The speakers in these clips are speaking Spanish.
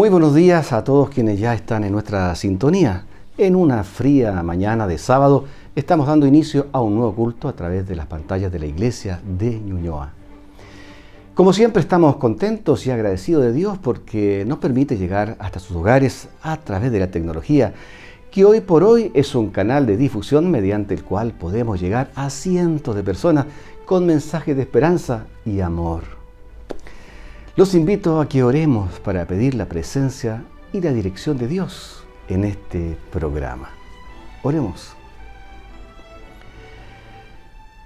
Muy buenos días a todos quienes ya están en nuestra sintonía. En una fría mañana de sábado estamos dando inicio a un nuevo culto a través de las pantallas de la iglesia de Ñuñoa. Como siempre estamos contentos y agradecidos de Dios porque nos permite llegar hasta sus hogares a través de la tecnología, que hoy por hoy es un canal de difusión mediante el cual podemos llegar a cientos de personas con mensajes de esperanza y amor. Los invito a que oremos para pedir la presencia y la dirección de Dios en este programa. Oremos.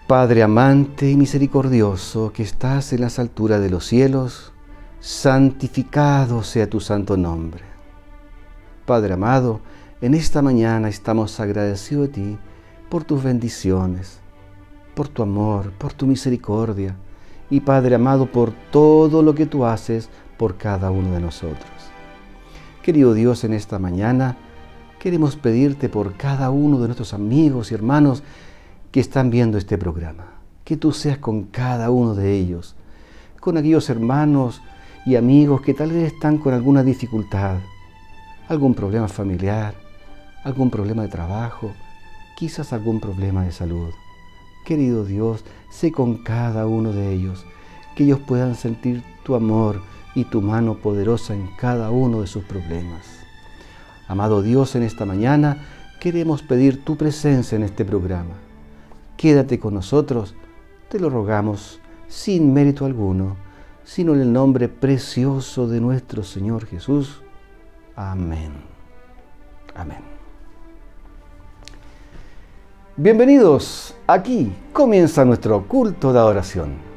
Padre amante y misericordioso que estás en las alturas de los cielos, santificado sea tu santo nombre. Padre amado, en esta mañana estamos agradecidos a ti por tus bendiciones, por tu amor, por tu misericordia y Padre amado por todo lo que tú haces por cada uno de nosotros. Querido Dios, en esta mañana queremos pedirte por cada uno de nuestros amigos y hermanos que están viendo este programa, que tú seas con cada uno de ellos, con aquellos hermanos y amigos que tal vez están con alguna dificultad, algún problema familiar, algún problema de trabajo, quizás algún problema de salud. Querido Dios, sé con cada uno de ellos, que ellos puedan sentir tu amor y tu mano poderosa en cada uno de sus problemas. Amado Dios, en esta mañana queremos pedir tu presencia en este programa. Quédate con nosotros, te lo rogamos, sin mérito alguno, sino en el nombre precioso de nuestro Señor Jesús. Amén. Amén. Bienvenidos, aquí comienza nuestro culto de adoración.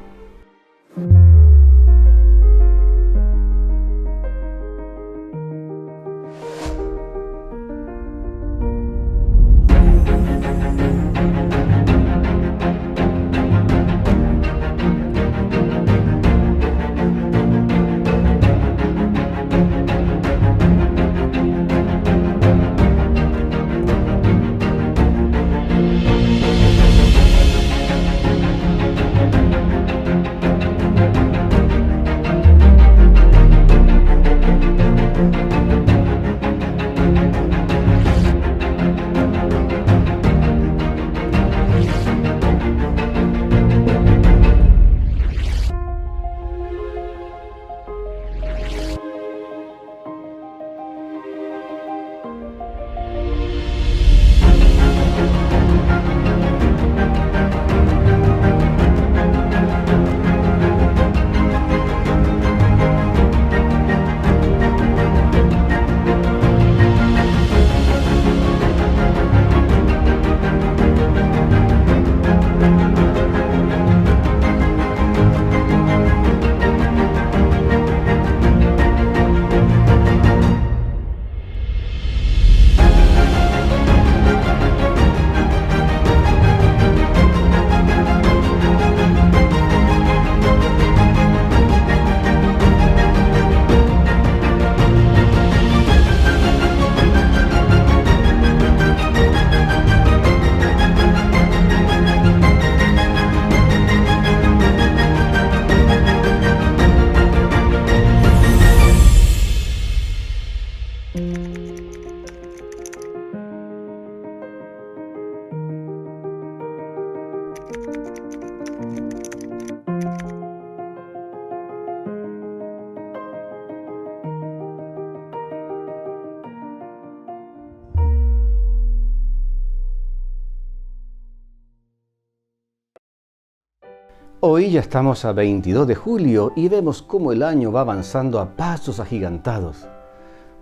Hoy ya estamos a 22 de julio y vemos cómo el año va avanzando a pasos agigantados.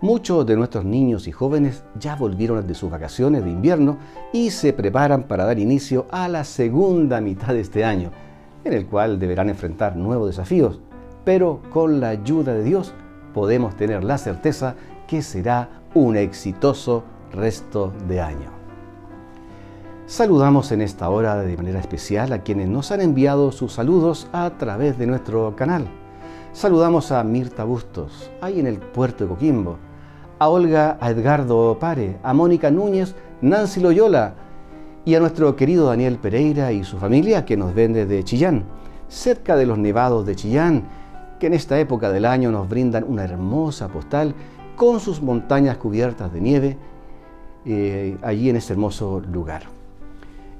Muchos de nuestros niños y jóvenes ya volvieron de sus vacaciones de invierno y se preparan para dar inicio a la segunda mitad de este año, en el cual deberán enfrentar nuevos desafíos, pero con la ayuda de Dios podemos tener la certeza que será un exitoso resto de año. Saludamos en esta hora de manera especial a quienes nos han enviado sus saludos a través de nuestro canal. Saludamos a Mirta Bustos, ahí en el puerto de Coquimbo, a Olga, a Edgardo Pare, a Mónica Núñez, Nancy Loyola y a nuestro querido Daniel Pereira y su familia que nos ven desde Chillán, cerca de los nevados de Chillán, que en esta época del año nos brindan una hermosa postal con sus montañas cubiertas de nieve allí en este hermoso lugar.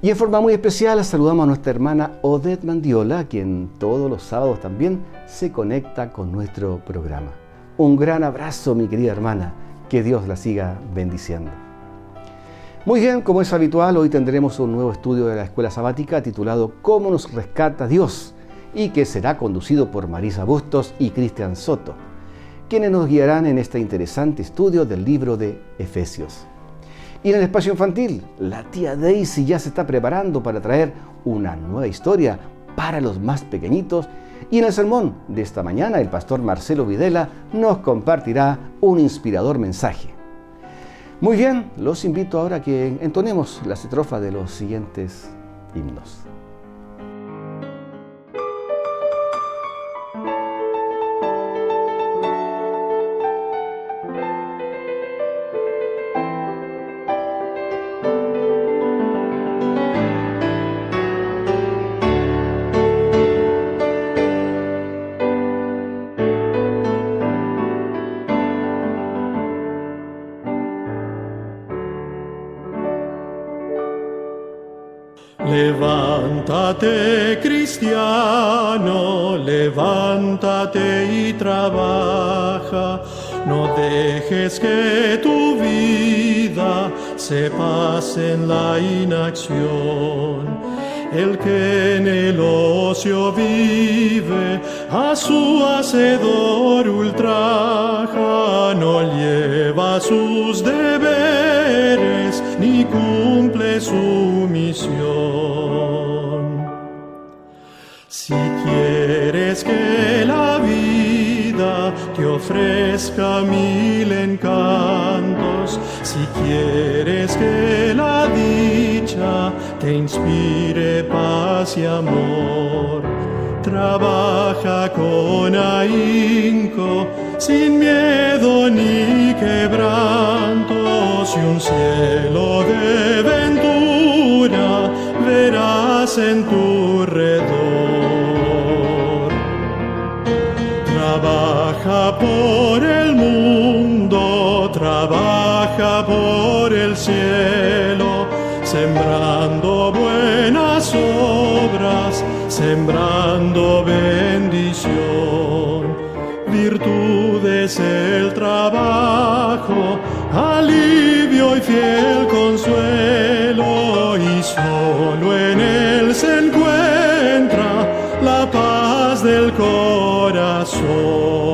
Y en forma muy especial saludamos a nuestra hermana Odette Mandiola, quien todos los sábados también se conecta con nuestro programa. Un gran abrazo, mi querida hermana, que Dios la siga bendiciendo. Muy bien, como es habitual, hoy tendremos un nuevo estudio de la Escuela Sabática titulado ¿Cómo nos rescata Dios?, y que será conducido por Marisa Bustos y Cristian Soto, quienes nos guiarán en este interesante estudio del libro de Efesios. Y en el espacio infantil, la tía Daisy ya se está preparando para traer una nueva historia para los más pequeñitos. Y en el sermón de esta mañana, el pastor Marcelo Videla nos compartirá un inspirador mensaje. Muy bien, los invito ahora a que entonemos las estrofas de los siguientes himnos. Levántate, cristiano, levántate y trabaja, no dejes que tu vida se pase en la inacción. El que en el ocio vive, a su hacedor ultraja, no lleva sus deberes, ni cumple su misión. Si quieres que la vida te ofrezca mil encantos, si quieres que la dicha te inspire paz y amor, trabaja con ahínco, sin miedo ni quebrantos, y un cielo de ventura verás en tu redor. Trabaja por el mundo, trabaja por el cielo, sembrando buenas obras, sembrando bendición. Virtud es el trabajo, alivio y fiel consuelo, y solo en él se encuentra la paz del corazón.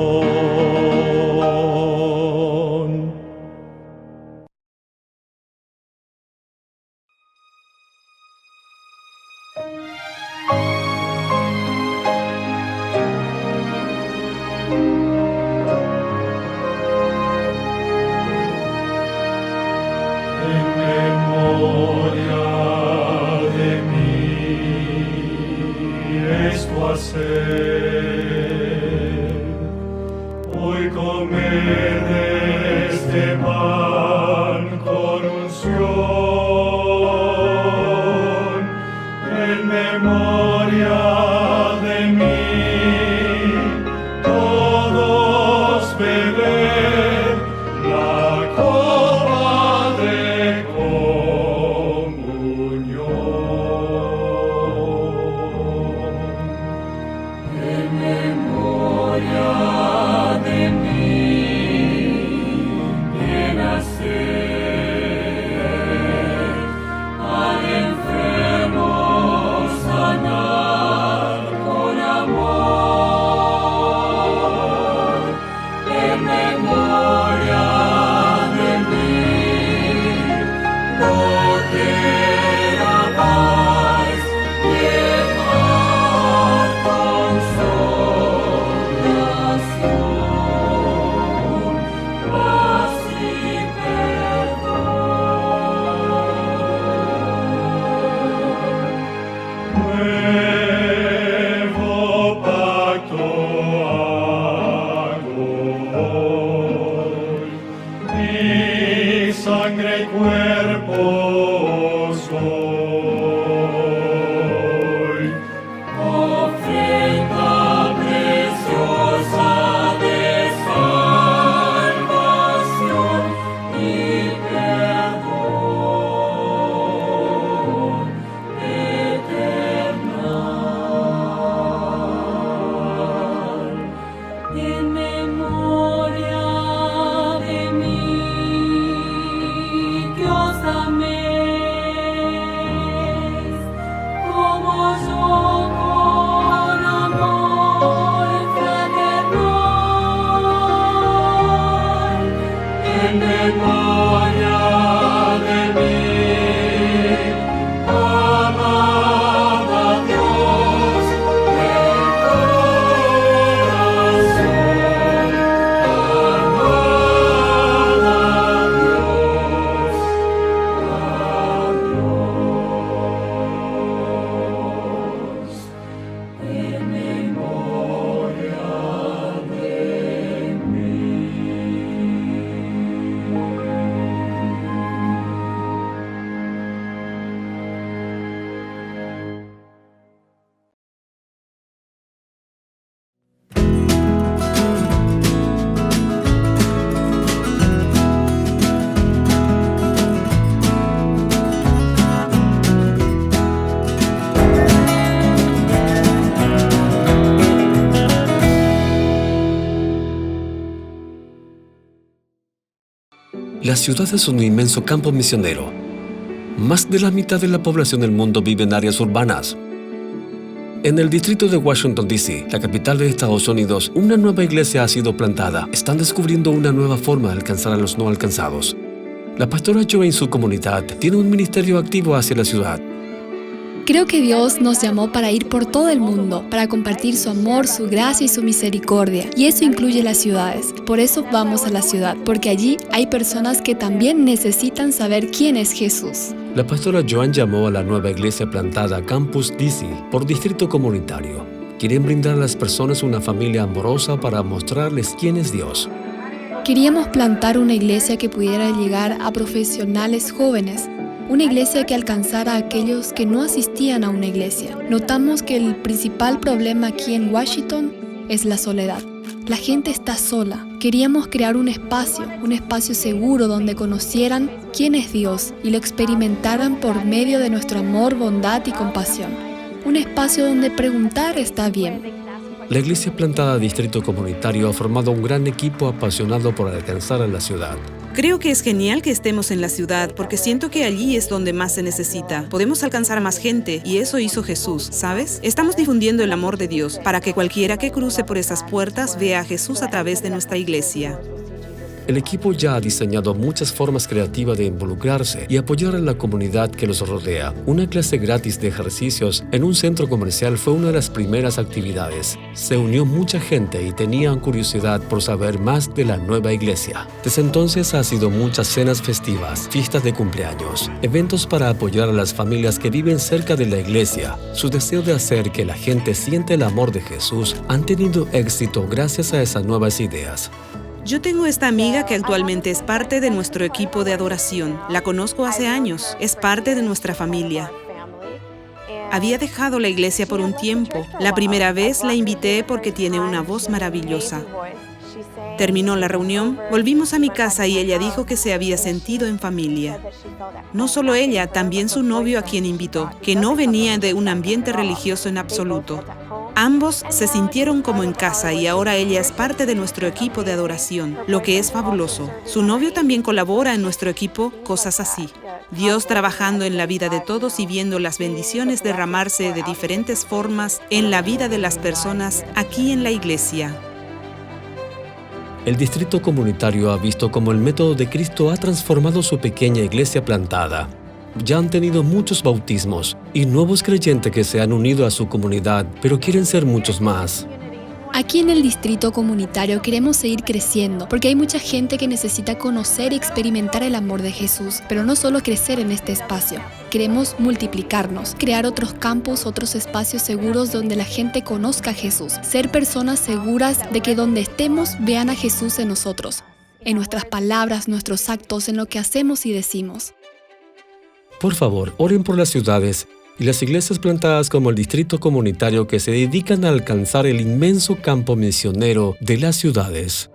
Hoy comer de este pan con unción, en memoria de mí, todos beber la copa de soy, ofrenda preciosa. La ciudad es un inmenso campo misionero. Más de la mitad de la población del mundo vive en áreas urbanas. En el distrito de Washington, D.C., la capital de Estados Unidos, una nueva iglesia ha sido plantada. Están descubriendo una nueva forma de alcanzar a los no alcanzados. La pastora Joe en su comunidad tiene un ministerio activo hacia la ciudad. Creo que Dios nos llamó para ir por todo el mundo, para compartir su amor, su gracia y su misericordia. Y eso incluye las ciudades. Por eso vamos a la ciudad, porque allí hay personas que también necesitan saber quién es Jesús. La pastora Joan llamó a la nueva iglesia plantada Campus DC por distrito comunitario. Quieren brindar a las personas una familia amorosa para mostrarles quién es Dios. Queríamos plantar una iglesia que pudiera llegar a profesionales jóvenes. Una iglesia que alcanzara a aquellos que no asistían a una iglesia. Notamos que el principal problema aquí en Washington es la soledad. La gente está sola. Queríamos crear un espacio seguro donde conocieran quién es Dios y lo experimentaran por medio de nuestro amor, bondad y compasión. Un espacio donde preguntar está bien. La iglesia plantada Distrito Comunitario ha formado un gran equipo apasionado por alcanzar a la ciudad. Creo que es genial que estemos en la ciudad porque siento que allí es donde más se necesita. Podemos alcanzar a más gente y eso hizo Jesús, ¿sabes? Estamos difundiendo el amor de Dios para que cualquiera que cruce por esas puertas vea a Jesús a través de nuestra iglesia. El equipo ya ha diseñado muchas formas creativas de involucrarse y apoyar a la comunidad que los rodea. Una clase gratis de ejercicios en un centro comercial fue una de las primeras actividades. Se unió mucha gente y tenían curiosidad por saber más de la nueva iglesia. Desde entonces ha sido muchas cenas festivas, fiestas de cumpleaños, eventos para apoyar a las familias que viven cerca de la iglesia. Su deseo de hacer que la gente sienta el amor de Jesús han tenido éxito gracias a esas nuevas ideas. Yo tengo esta amiga que actualmente es parte de nuestro equipo de adoración. La conozco hace años. Es parte de nuestra familia. Había dejado la iglesia por un tiempo. La primera vez la invité porque tiene una voz maravillosa. Terminó la reunión, volvimos a mi casa y ella dijo que se había sentido en familia. No solo ella, también su novio a quien invitó, que no venía de un ambiente religioso en absoluto. Ambos se sintieron como en casa y ahora ella es parte de nuestro equipo de adoración, lo que es fabuloso. Su novio también colabora en nuestro equipo, cosas así. Dios trabajando en la vida de todos y viendo las bendiciones derramarse de diferentes formas en la vida de las personas aquí en la iglesia. El distrito comunitario ha visto cómo el método de Cristo ha transformado su pequeña iglesia plantada. Ya han tenido muchos bautismos y nuevos creyentes que se han unido a su comunidad, pero quieren ser muchos más. Aquí en el distrito comunitario queremos seguir creciendo porque hay mucha gente que necesita conocer y experimentar el amor de Jesús, pero no solo crecer en este espacio. Queremos multiplicarnos, crear otros campus, otros espacios seguros donde la gente conozca a Jesús, ser personas seguras de que donde estemos vean a Jesús en nosotros, en nuestras palabras, nuestros actos, en lo que hacemos y decimos. Por favor, oren por las ciudades y las iglesias plantadas como el distrito comunitario que se dedican a alcanzar el inmenso campo misionero de las ciudades.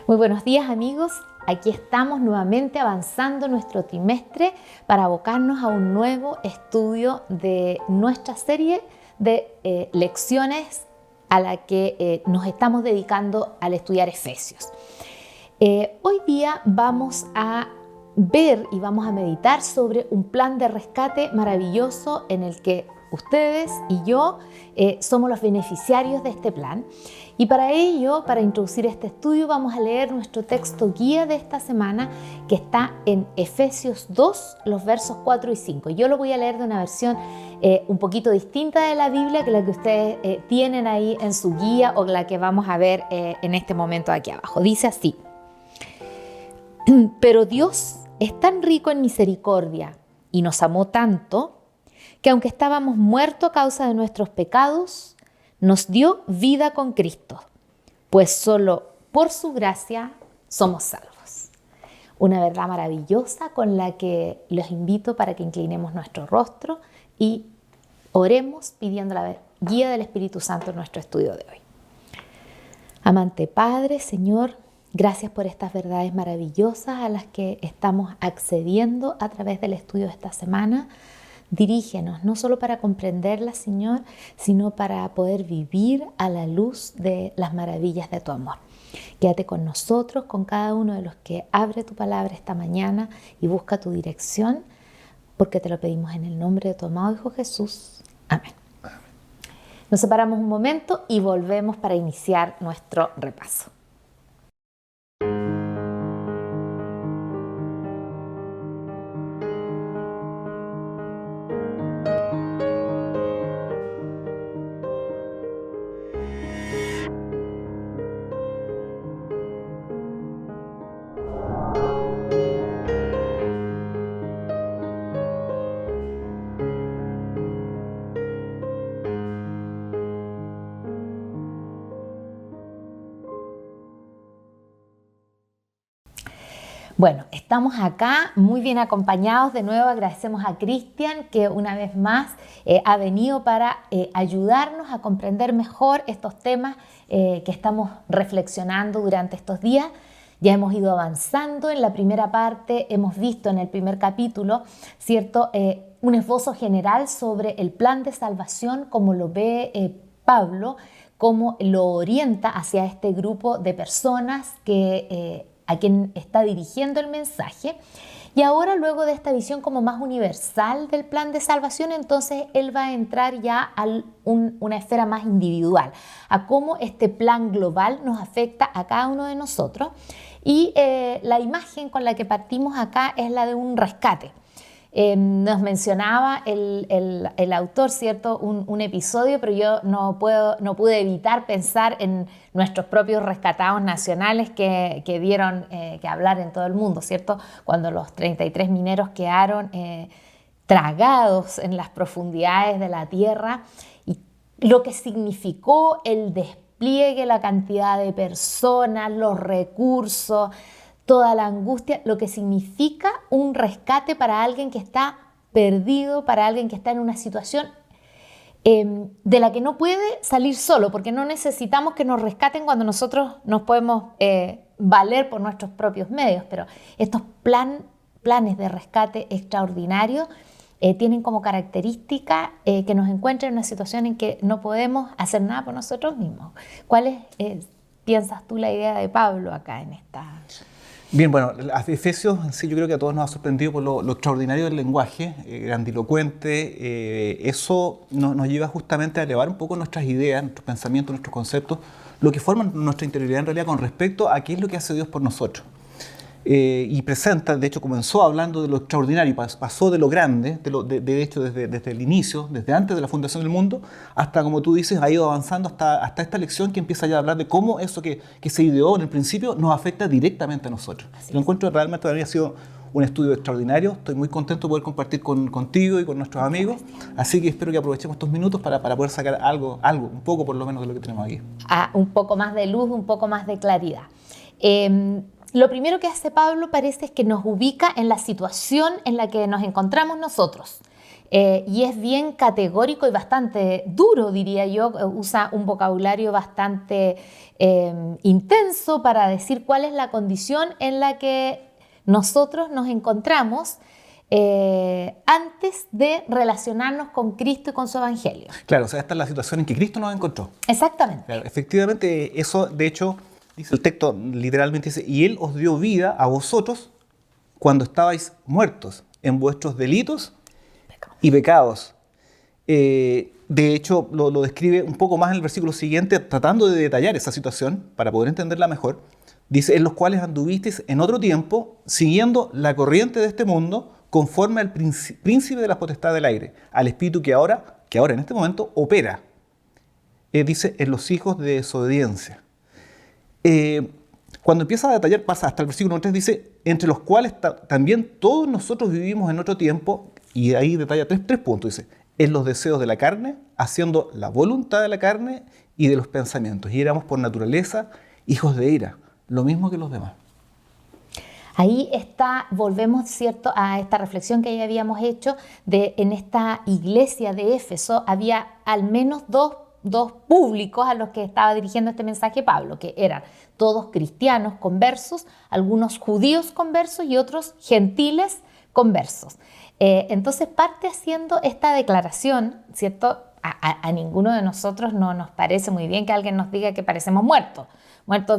Muy buenos días amigos, aquí estamos nuevamente avanzando nuestro trimestre para abocarnos a un nuevo estudio de nuestra serie de lecciones a la que nos estamos dedicando al estudiar Efesios. Hoy día vamos a ver y vamos a meditar sobre un plan de rescate maravilloso en el que ustedes y yo somos los beneficiarios de este plan. Y para ello, para introducir este estudio, vamos a leer nuestro texto guía de esta semana, que está en Efesios 2, los versos 4 y 5. Yo lo voy a leer de una versión un poquito distinta de la Biblia que la que ustedes tienen ahí en su guía o la que vamos a ver en este momento aquí abajo. Dice así: pero Dios es tan rico en misericordia y nos amó tanto que aunque estábamos muertos a causa de nuestros pecados, nos dio vida con Cristo, pues solo por su gracia somos salvos. Una verdad maravillosa con la que los invito para que inclinemos nuestro rostro y oremos pidiendo la guía del Espíritu Santo en nuestro estudio de hoy. Amante Padre, Señor, gracias por estas verdades maravillosas a las que estamos accediendo a través del estudio de esta semana. Dirígenos, no solo para comprenderlas, Señor, sino para poder vivir a la luz de las maravillas de tu amor. Quédate con nosotros, con cada uno de los que abre tu palabra esta mañana y busca tu dirección, porque te lo pedimos en el nombre de tu amado Hijo Jesús. Amén. Nos separamos un momento y volvemos para iniciar nuestro repaso. Bueno, estamos acá muy bien acompañados. De nuevo agradecemos a Cristian que una vez más ha venido para ayudarnos a comprender mejor estos temas que estamos reflexionando durante estos días. Ya hemos ido avanzando. En la primera parte hemos visto en el primer capítulo, ¿cierto? Un esbozo general sobre el plan de salvación, como lo ve Pablo, cómo lo orienta hacia este grupo de personas que a quien está dirigiendo el mensaje. Y ahora, luego de esta visión como más universal del plan de salvación, entonces él va a entrar ya a una esfera más individual, a cómo este plan global nos afecta a cada uno de nosotros. Y la imagen con la que partimos acá es la de un rescate. Nos mencionaba el autor, ¿cierto? Un episodio, pero yo no pude evitar pensar en nuestros propios rescatados nacionales que dieron que hablar en todo el mundo, ¿cierto? Cuando los 33 mineros quedaron tragados en las profundidades de la tierra, y lo que significó el despliegue, la cantidad de personas, los recursos, toda la angustia, lo que significa un rescate para alguien que está perdido, para alguien que está en una situación de la que no puede salir solo, porque no necesitamos que nos rescaten cuando nosotros nos podemos valer por nuestros propios medios, pero estos planes de rescate extraordinarios tienen como característica que nos encuentren en una situación en que no podemos hacer nada por nosotros mismos. ¿Cuál es, piensas tú, la idea de Pablo acá en esta...? Bien, bueno, Efesios en sí yo creo que a todos nos ha sorprendido por lo extraordinario del lenguaje, grandilocuente. Eso nos lleva justamente a elevar un poco nuestras ideas, nuestros pensamientos, nuestros conceptos, lo que forma nuestra interioridad en realidad con respecto a qué es lo que hace Dios por nosotros. Y presenta, de hecho comenzó hablando de lo extraordinario, pasó de lo grande, de hecho desde el inicio, desde antes de la fundación del mundo, hasta, como tú dices, ha ido avanzando hasta esta lección que empieza ya a hablar de cómo eso que se ideó en el principio nos afecta directamente a nosotros. Lo encuentro realmente ha sido un estudio extraordinario. Estoy muy contento de poder compartir contigo y con nuestros amigos, así que espero que aprovechemos estos minutos para poder sacar algo, un poco por lo menos de lo que tenemos aquí. Un poco más de luz, un poco más de claridad. Lo primero que hace Pablo parece es que nos ubica en la situación en la que nos encontramos nosotros. Y es bien categórico y bastante duro, diría yo. Usa un vocabulario bastante intenso para decir cuál es la condición en la que nosotros nos encontramos antes de relacionarnos con Cristo y con su Evangelio. Claro, o sea, esta es la situación en que Cristo nos encontró. Exactamente. Claro, efectivamente, eso de hecho... Dice el texto, literalmente dice, y Él os dio vida a vosotros cuando estabais muertos en vuestros delitos y pecados. De hecho, lo describe un poco más en el versículo siguiente, tratando de detallar esa situación para poder entenderla mejor. Dice, en los cuales anduvisteis en otro tiempo, siguiendo la corriente de este mundo, conforme al príncipe de la potestad del aire, al espíritu que ahora en este momento opera. Dice, en los hijos de desobediencia. Cuando empieza a detallar, pasa hasta el versículo 3, dice, entre los cuales también todos nosotros vivimos en otro tiempo, y ahí detalla tres puntos, dice, en los deseos de la carne, haciendo la voluntad de la carne y de los pensamientos, y éramos por naturaleza hijos de ira, lo mismo que los demás. Ahí volvemos, ¿cierto?, a esta reflexión que ya habíamos hecho, en esta iglesia de Éfeso había al menos dos públicos a los que estaba dirigiendo este mensaje Pablo, que eran todos cristianos conversos, algunos judíos conversos y otros gentiles conversos. Entonces parte haciendo esta declaración, ¿cierto? A ninguno de nosotros no nos parece muy bien que alguien nos diga que parecemos muertos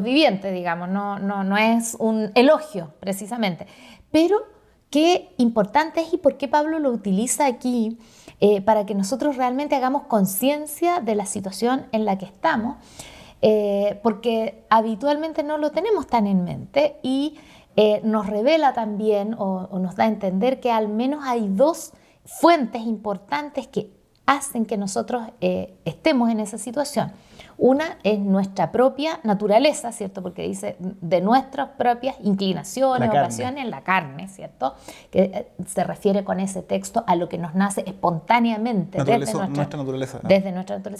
vivientes, digamos, no es un elogio precisamente, pero qué importante es y por qué Pablo lo utiliza aquí para que nosotros realmente hagamos conciencia de la situación en la que estamos, porque habitualmente no lo tenemos tan en mente y nos revela también o nos da a entender que al menos hay dos fuentes importantes que hacen que nosotros estemos en esa situación. Una es nuestra propia naturaleza, ¿cierto? Porque dice de nuestras propias inclinaciones, ocasiones, la carne, ¿cierto? Que se refiere con ese texto a lo que nos nace espontáneamente desde nuestra naturaleza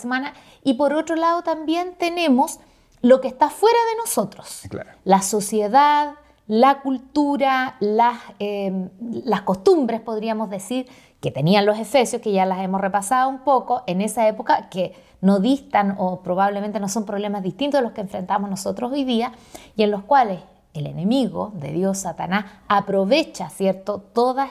humana. Y por otro lado también tenemos lo que está fuera de nosotros. Claro. La sociedad, la cultura, las costumbres, podríamos decir, que tenían los efesios, que ya las hemos repasado un poco, en esa época que no distan o probablemente no son problemas distintos a los que enfrentamos nosotros hoy día y en los cuales el enemigo de Dios, Satanás, aprovecha, ¿cierto?, todas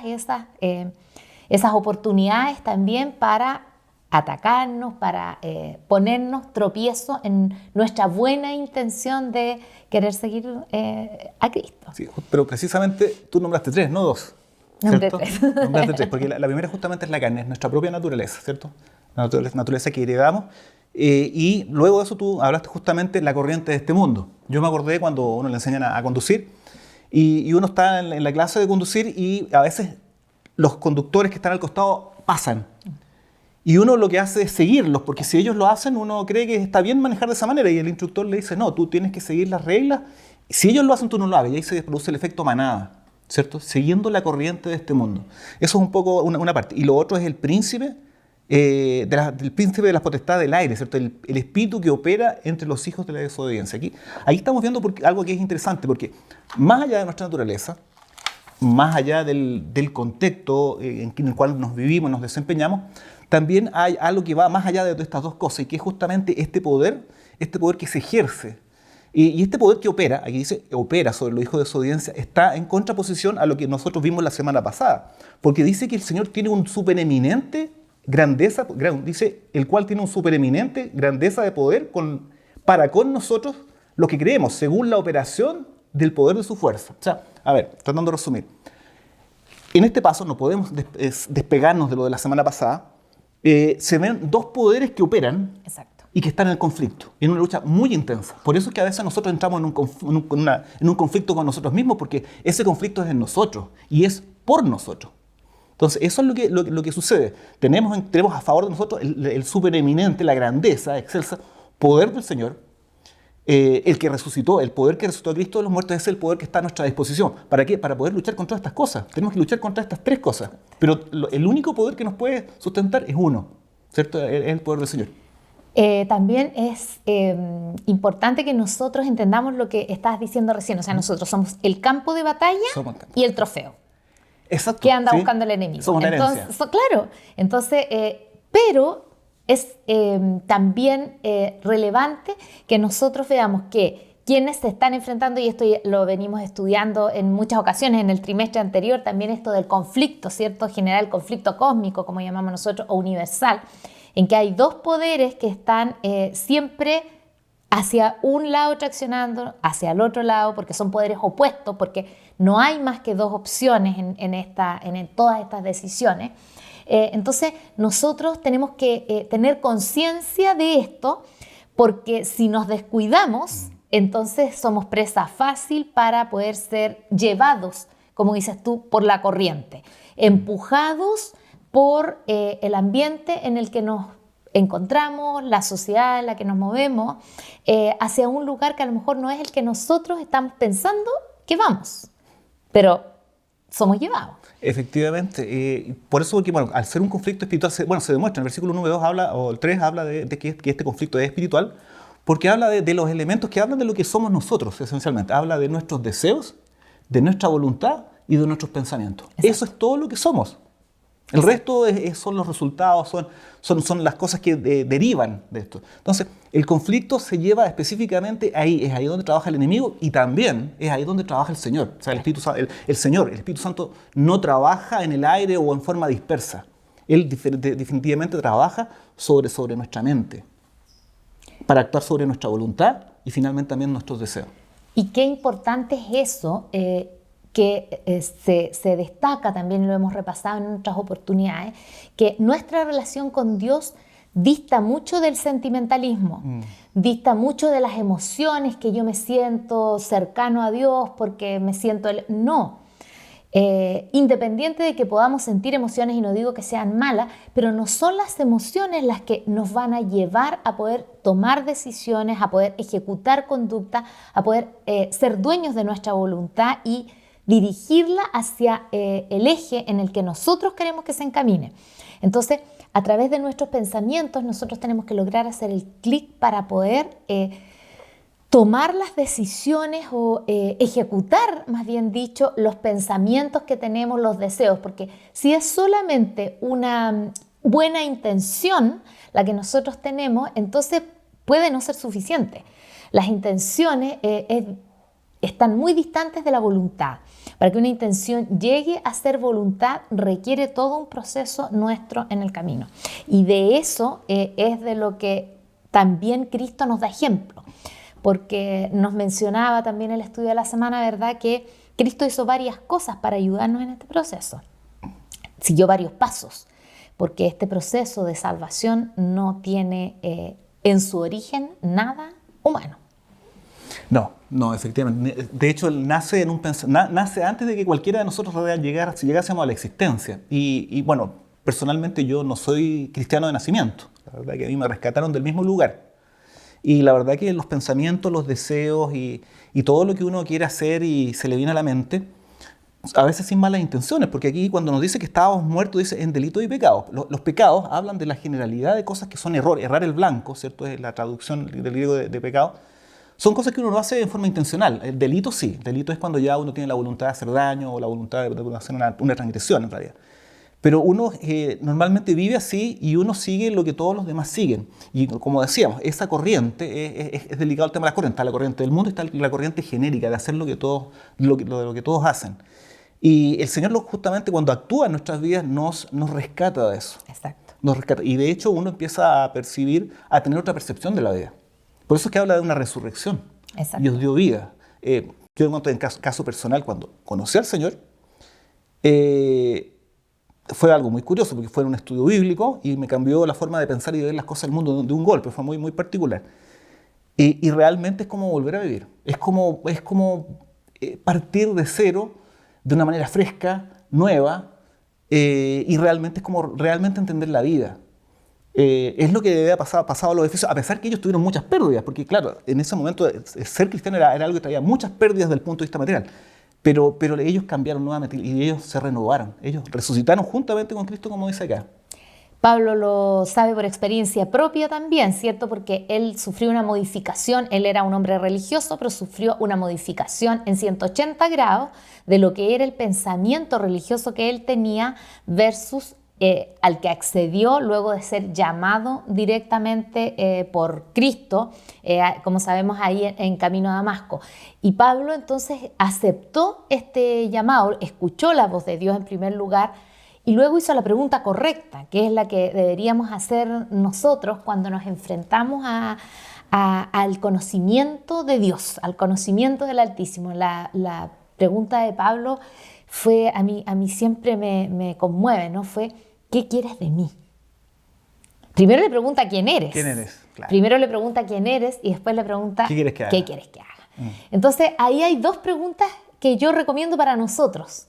esas oportunidades también para atacarnos, para ponernos tropiezo en nuestra buena intención de querer seguir a Cristo. Sí, pero precisamente tú nombraste tres, no dos. Nombraste tres, porque la primera justamente es la carne, es nuestra propia naturaleza, ¿cierto? La naturaleza que heredamos. Y luego de eso tú hablaste justamente de la corriente de este mundo. Yo me acordé cuando uno le enseñan a conducir y uno está en la clase de conducir y a veces los conductores que están al costado pasan. Y uno lo que hace es seguirlos, porque si ellos lo hacen, uno cree que está bien manejar de esa manera y el instructor le dice, no, tú tienes que seguir las reglas. Si ellos lo hacen, tú no lo hagas y ahí se produce el efecto manada, ¿cierto? Siguiendo la corriente de este mundo. Eso es un poco una parte. Y lo otro es el príncipe, del príncipe de la potestad del aire, ¿cierto? El espíritu que opera entre los hijos de la desobediencia. Ahí estamos viendo algo que es interesante, porque más allá de nuestra naturaleza, más allá del contexto en el cual nos vivimos, nos desempeñamos, también hay algo que va más allá de estas dos cosas y que es justamente este poder que se ejerce. Y este poder que opera, aquí dice, opera sobre los hijos de desobediencia, está en contraposición a lo que nosotros vimos la semana pasada. Porque dice que el Señor tiene un supereminente grandeza, dice, el cual tiene un supereminente grandeza de poder para con nosotros lo que creemos, según la operación del poder de su fuerza. O sea, a ver, tratando de resumir. En este paso no podemos despegarnos de lo de la semana pasada. Se ven dos poderes que operan. Exacto. Y que están en el conflicto, en una lucha muy intensa. Por eso es que a veces nosotros entramos en un conflicto con nosotros mismos, porque ese conflicto es en nosotros y es por nosotros. Entonces, eso es lo que sucede. Tenemos a favor de nosotros el supereminente, la grandeza, excelsa, poder del Señor, el que resucitó, el poder que resucitó a Cristo de los muertos es el poder que está a nuestra disposición. ¿Para qué? Para poder luchar contra estas cosas. Tenemos que luchar contra estas tres cosas. Pero el único poder que nos puede sustentar es uno, ¿cierto? Es el poder del Señor. También es importante que nosotros entendamos lo que estabas diciendo recién. O sea, nosotros somos el campo de batalla y el trofeo. Exacto. Que anda buscando el enemigo. Somos la herencia. Claro. Entonces, pero es también relevante que nosotros veamos que quienes se están enfrentando, y esto lo venimos estudiando en muchas ocasiones en el trimestre anterior, también esto del conflicto, ¿cierto? General, conflicto cósmico, como llamamos nosotros, o universal, en que hay dos poderes que están siempre hacia un lado traccionando, hacia el otro lado, porque son poderes opuestos, porque no hay más que dos opciones en todas estas decisiones. Entonces nosotros tenemos que tener conciencia de esto, porque si nos descuidamos, entonces somos presa fácil para poder ser llevados, como dices tú, por la corriente, empujados por el ambiente en el que nos encontramos, la sociedad en la que nos movemos, hacia un lugar que a lo mejor no es el que nosotros estamos pensando que vamos, pero somos llevados. Efectivamente, por eso que, bueno, al ser un conflicto espiritual, se demuestra, en el versículo 1 y 2 habla, o el 3 habla de que este conflicto es espiritual, porque habla de los elementos que hablan de lo que somos nosotros, esencialmente. Habla de nuestros deseos, de nuestra voluntad y de nuestros pensamientos. Exacto. Eso es todo lo que somos. El resto son los resultados, son las cosas que derivan de esto. Entonces, el conflicto se lleva específicamente ahí, es ahí donde trabaja el enemigo y también es ahí donde trabaja el Señor. O sea, el Espíritu Santo no trabaja en el aire o en forma dispersa. Él definitivamente trabaja sobre nuestra mente, para actuar sobre nuestra voluntad y finalmente también nuestros deseos. Y qué importante es eso, que se destaca, también lo hemos repasado en otras oportunidades, que nuestra relación con Dios dista mucho del sentimentalismo, dista mucho de las emociones, que yo me siento cercano a Dios porque me siento... No, independiente de que podamos sentir emociones, y no digo que sean malas, pero no son las emociones las que nos van a llevar a poder tomar decisiones, a poder ejecutar conducta, a poder ser dueños de nuestra voluntad y dirigirla hacia el eje en el que nosotros queremos que se encamine. Entonces, a través de nuestros pensamientos, nosotros tenemos que lograr hacer el clic para poder tomar las decisiones o ejecutar, más bien dicho, los pensamientos que tenemos, los deseos, porque si es solamente una buena intención la que nosotros tenemos, entonces puede no ser suficiente. Las intenciones están muy distantes de la voluntad. Para que una intención llegue a ser voluntad, requiere todo un proceso nuestro en el camino. Y de eso es de lo que también Cristo nos da ejemplo. Porque nos mencionaba también el estudio de la semana, ¿verdad?, que Cristo hizo varias cosas para ayudarnos en este proceso. Siguió varios pasos, porque este proceso de salvación no tiene en su origen nada humano. No, efectivamente. De hecho, él nace antes de que cualquiera de nosotros llegásemos a la existencia. Y bueno, personalmente yo no soy cristiano de nacimiento. La verdad que a mí me rescataron del mismo lugar. Y la verdad que los pensamientos, los deseos y todo lo que uno quiere hacer y se le viene a la mente, a veces sin malas intenciones, porque aquí cuando nos dice que estábamos muertos, dice en delitos y pecados. Los pecados hablan de la generalidad de cosas que son errar el blanco, ¿cierto? Es la traducción del griego de pecado. Son cosas que uno no hace de forma intencional. El delito sí. El delito es cuando ya uno tiene la voluntad de hacer daño o la voluntad de hacer una transgresión en realidad. Pero uno normalmente vive así y uno sigue lo que todos los demás siguen. Y como decíamos, esa corriente, es delicado el tema de la corriente. Está la corriente del mundo y está la corriente genérica de hacer lo que todos hacen. Y el Señor justamente cuando actúa en nuestras vidas nos rescata de eso. Exacto. Nos rescata. Y de hecho uno empieza a tener otra percepción de la vida. Por eso es que habla de una resurrección. Exacto. Dios dio vida. Yo en caso personal, cuando conocí al Señor, fue algo muy curioso, porque fue un estudio bíblico y me cambió la forma de pensar y de ver las cosas del mundo de un golpe. Fue muy, muy particular. Y realmente es como volver a vivir. Es como partir de cero de una manera fresca, nueva, y realmente es como realmente entender la vida. Es lo que había pasado a los efesios, a pesar que ellos tuvieron muchas pérdidas, porque claro, en ese momento ser cristiano era algo que traía muchas pérdidas desde el punto de vista material, pero ellos cambiaron nuevamente y ellos se renovaron, ellos resucitaron juntamente con Cristo, como dice acá. Pablo lo sabe por experiencia propia también, ¿cierto? Porque él sufrió una modificación, él era un hombre religioso, pero sufrió una modificación en 180 grados de lo que era el pensamiento religioso que él tenía versus al que accedió luego de ser llamado directamente por Cristo, como sabemos ahí en camino a Damasco. Y Pablo entonces aceptó este llamado, escuchó la voz de Dios en primer lugar y luego hizo la pregunta correcta, que es la que deberíamos hacer nosotros cuando nos enfrentamos al conocimiento de Dios, al conocimiento del Altísimo. La pregunta de Pablo fue, a mí siempre me conmueve, ¿no? Fue, ¿qué quieres de mí? Primero le pregunta quién eres. ¿Quién eres? Claro. Primero le pregunta quién eres y después le pregunta ¿qué quieres que haga? ¿Qué quieres que haga? Entonces, ahí hay dos preguntas que yo recomiendo para nosotros.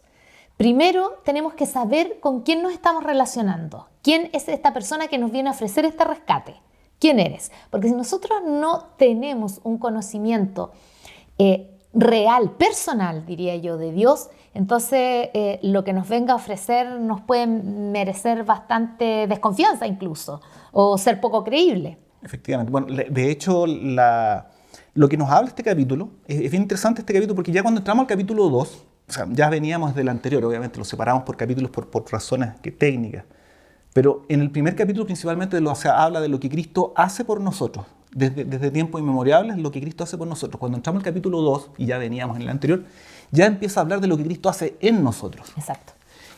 Primero, tenemos que saber con quién nos estamos relacionando. ¿Quién es esta persona que nos viene a ofrecer este rescate? ¿Quién eres? Porque si nosotros no tenemos un conocimiento real, personal, diría yo, de Dios, entonces lo que nos venga a ofrecer nos puede merecer bastante desconfianza incluso, o ser poco creíble. Efectivamente. Bueno, de hecho, lo que nos habla este capítulo, es bien interesante este capítulo, porque ya cuando entramos al capítulo 2, o sea, ya veníamos del anterior, obviamente lo separamos por capítulos por razones técnicas, pero en el primer capítulo principalmente habla de lo que Cristo hace por nosotros, desde tiempos inmemorables, lo que Cristo hace por nosotros. Cuando entramos al capítulo 2, y ya veníamos en el anterior, ya empieza a hablar de lo que Cristo hace en nosotros. Exacto.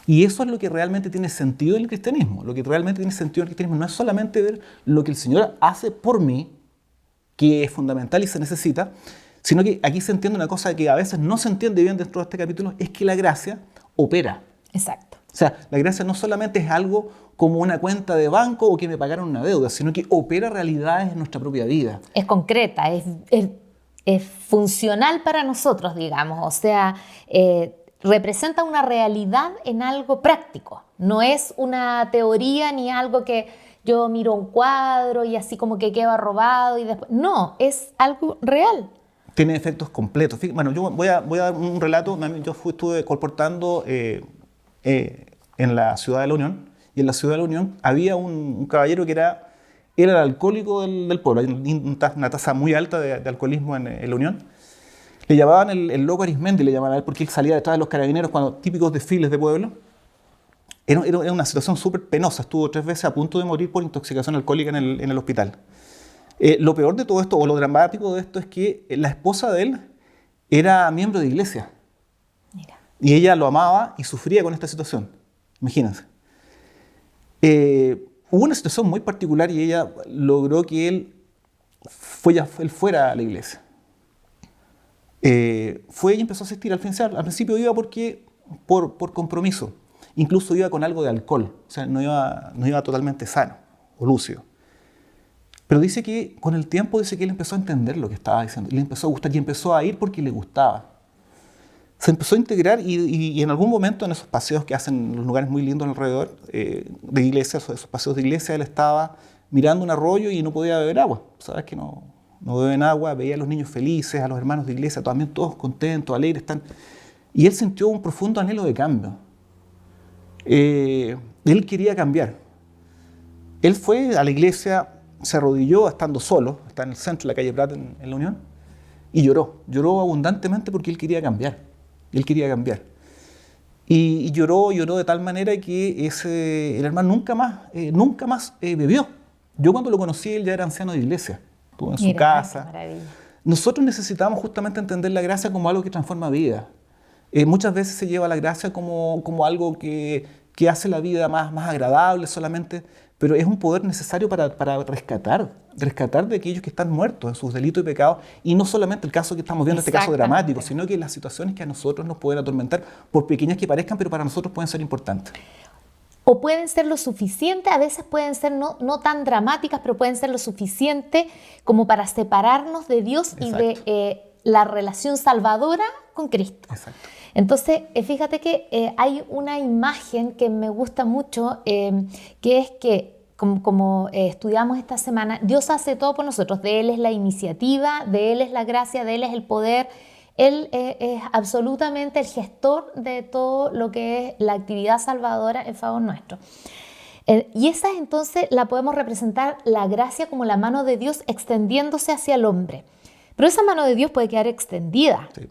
Y eso es lo que realmente tiene sentido en el cristianismo. Lo que realmente tiene sentido en el cristianismo no es solamente ver lo que el Señor hace por mí, que es fundamental y se necesita, sino que aquí se entiende una cosa que a veces no se entiende bien dentro de este capítulo, es que la gracia opera. Exacto. O sea, la gracia no solamente es algo como una cuenta de banco o que me pagaron una deuda, sino que opera realidades en nuestra propia vida. Es concreta, es funcional para nosotros, digamos. O sea, representa una realidad en algo práctico. No es una teoría ni algo que yo miro un cuadro y así como que queda robado y después... No, es algo real. Tiene efectos completos. Bueno, yo voy a dar un relato. Yo estuve colportando en la Ciudad de la Unión, y en la Ciudad de la Unión había un caballero que era el alcohólico del pueblo. Hay una tasa muy alta de alcoholismo en la Unión. Le llamaban el loco Arismendi, le llamaban a él, porque él salía detrás de los carabineros cuando típicos desfiles de pueblo. Era una situación súper penosa. Estuvo 3 veces a punto de morir por intoxicación alcohólica en el hospital. Lo peor de todo esto, o lo dramático de esto, es que la esposa de él era miembro de iglesia. Mira. Y ella lo amaba y sufría con esta situación. Imagínense. Hubo una situación muy particular y ella logró que él fuera a la iglesia. Fue y empezó a asistir. Al principio iba por compromiso. Incluso iba con algo de alcohol. O sea, no iba totalmente sano o lúcido. Pero dice que con el tiempo él empezó a entender lo que estaba diciendo. Y le empezó a gustar y empezó a ir porque le gustaba. Se empezó a integrar y en algún momento en esos paseos que hacen en los lugares muy lindos alrededor de iglesias, esos paseos de iglesia, él estaba mirando un arroyo y no podía beber agua. Sabes que no beben agua, veía a los niños felices, a los hermanos de iglesia, también todos contentos, alegres. Y él sintió un profundo anhelo de cambio. Él quería cambiar. Él fue a la iglesia, se arrodilló estando solo, está en el centro de la calle Prat en la Unión, y lloró abundantemente porque él quería cambiar. Él quería cambiar. Y lloró de tal manera que el hermano nunca más bebió. Yo cuando lo conocí, él ya era anciano de iglesia, estuvo en su casa. Nosotros necesitamos justamente entender la gracia como algo que transforma vida. Muchas veces se lleva la gracia como algo que hace la vida más agradable solamente, pero es un poder necesario para rescatar de aquellos que están muertos en sus delitos y pecados, y no solamente el caso que estamos viendo, este caso dramático, sino que las situaciones que a nosotros nos pueden atormentar, por pequeñas que parezcan, pero para nosotros pueden ser importantes. O pueden ser lo suficiente, a veces pueden ser no tan dramáticas, pero pueden ser lo suficiente como para separarnos de Dios. Exacto. Y de la relación salvadora con Cristo. Exacto. Entonces, fíjate que hay una imagen que me gusta mucho, que es que, como estudiamos esta semana, Dios hace todo por nosotros. De Él es la iniciativa, de Él es la gracia, de Él es el poder. Él es absolutamente el gestor de todo lo que es la actividad salvadora en favor nuestro. Y esa entonces la podemos representar la gracia como la mano de Dios extendiéndose hacia el hombre. Pero esa mano de Dios puede quedar extendida. Sí.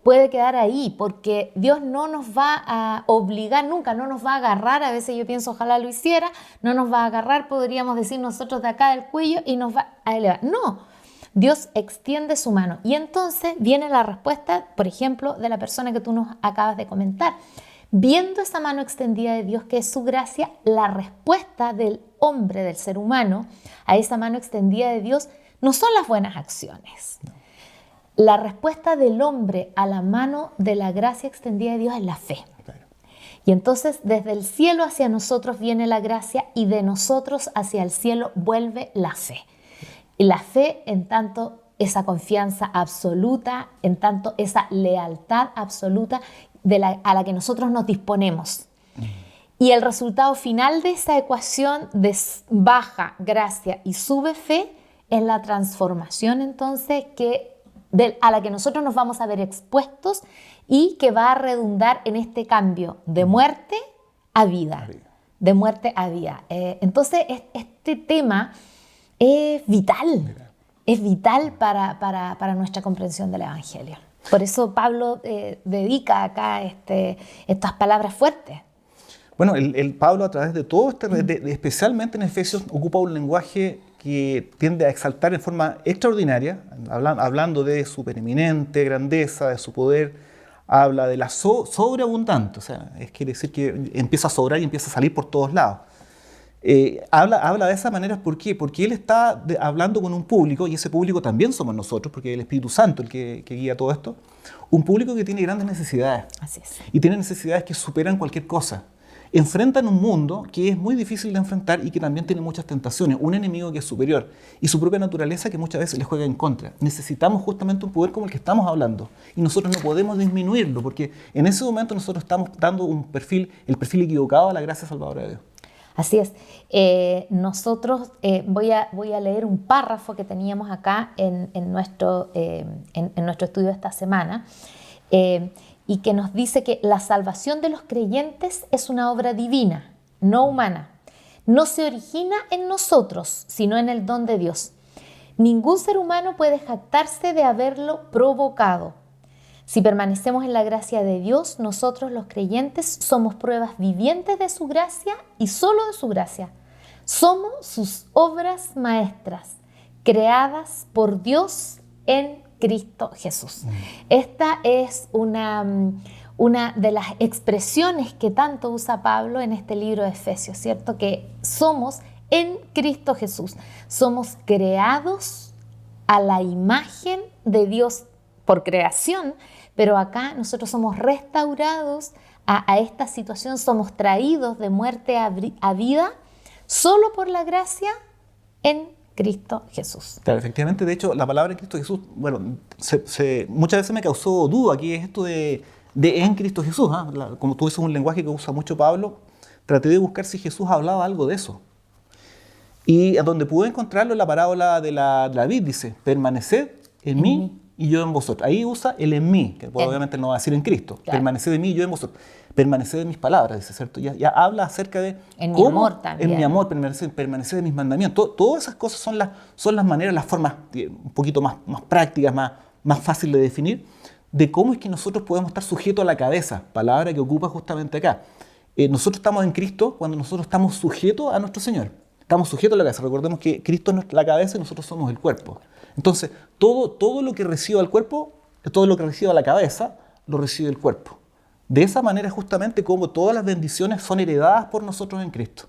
Puede quedar ahí, porque Dios no nos va a obligar nunca, no nos va a agarrar. A veces yo pienso, ojalá lo hiciera, no nos va a agarrar, podríamos decir nosotros de acá del cuello, y nos va a elevar. No, Dios extiende su mano. Y entonces viene la respuesta, por ejemplo, de la persona que tú nos acabas de comentar. Viendo esa mano extendida de Dios, que es su gracia, la respuesta del hombre, del ser humano, a esa mano extendida de Dios, no son las buenas acciones. la respuesta del hombre a la mano de la gracia extendida de Dios es la fe. Y entonces desde el cielo hacia nosotros viene la gracia y de nosotros hacia el cielo vuelve la fe. Y la fe en tanto esa confianza absoluta, en tanto esa lealtad absoluta a la que nosotros nos disponemos. Y el resultado final de esa ecuación de baja gracia y sube fe es la transformación entonces a la que nosotros nos vamos a ver expuestos y que va a redundar en este cambio de muerte a vida. De muerte a vida. Entonces este tema es vital. Es vital para nuestra comprensión del Evangelio. Por eso Pablo dedica acá estas palabras fuertes. Bueno, el Pablo a través de todo especialmente en Efesios, ocupa un lenguaje que tiende a exaltar en forma extraordinaria, hablando de su preeminente grandeza, de su poder, habla de la sobreabundante, o sea, quiere decir que empieza a sobrar y empieza a salir por todos lados. Habla de esa manera, ¿por qué? Porque él está hablando con un público, y ese público también somos nosotros, porque es el Espíritu Santo el que guía todo esto, un público que tiene grandes necesidades. Así es. Y tiene necesidades que superan cualquier cosa. Enfrentan un mundo que es muy difícil de enfrentar y que también tiene muchas tentaciones, un enemigo que es superior y su propia naturaleza que muchas veces les juega en contra. Necesitamos justamente un poder como el que estamos hablando y nosotros no podemos disminuirlo porque en ese momento nosotros estamos dando el perfil equivocado a la gracia salvadora de Dios. Así es. Nosotros, voy a leer un párrafo que teníamos acá en nuestro estudio de esta semana, y que nos dice que la salvación de los creyentes es una obra divina, no humana. No se origina en nosotros, sino en el don de Dios. Ningún ser humano puede jactarse de haberlo provocado. Si permanecemos en la gracia de Dios, nosotros los creyentes somos pruebas vivientes de su gracia y solo de su gracia. Somos sus obras maestras, creadas por Dios en Cristo Jesús. Esta es una de las expresiones que tanto usa Pablo en este libro de Efesios, ¿cierto? Que somos en Cristo Jesús. Somos creados a la imagen de Dios por creación, pero acá nosotros somos restaurados a esta situación, somos traídos de muerte a vida solo por la gracia en Cristo Jesús. Claro, efectivamente, de hecho, la palabra Cristo Jesús, bueno, muchas veces me causó duda aquí esto de en Cristo Jesús, ¿eh? Como tú dices, un lenguaje que usa mucho Pablo, traté de buscar si Jesús hablaba algo de eso. Y a donde pude encontrarlo en la parábola de la vid, dice, permaneced en mí y yo en vosotros. Ahí usa el en mí, que obviamente no va a decir en Cristo. Claro. Permaneced en mí y yo en vosotros. Permaneced en mis palabras, dice, ¿cierto? Ya habla acerca de en mi amor también. En mi amor, permaneced en mis mandamientos. Todas esas cosas son las maneras, las formas un poquito más prácticas, más fáciles de definir, de cómo es que nosotros podemos estar sujetos a la cabeza, palabra que ocupa justamente acá. Nosotros estamos en Cristo cuando nosotros estamos sujetos a nuestro Señor. Estamos sujetos a la cabeza. Recordemos que Cristo es la cabeza y nosotros somos el cuerpo. Entonces, todo lo que reciba el cuerpo, todo lo que reciba la cabeza, lo recibe el cuerpo. De esa manera justamente como todas las bendiciones son heredadas por nosotros en Cristo.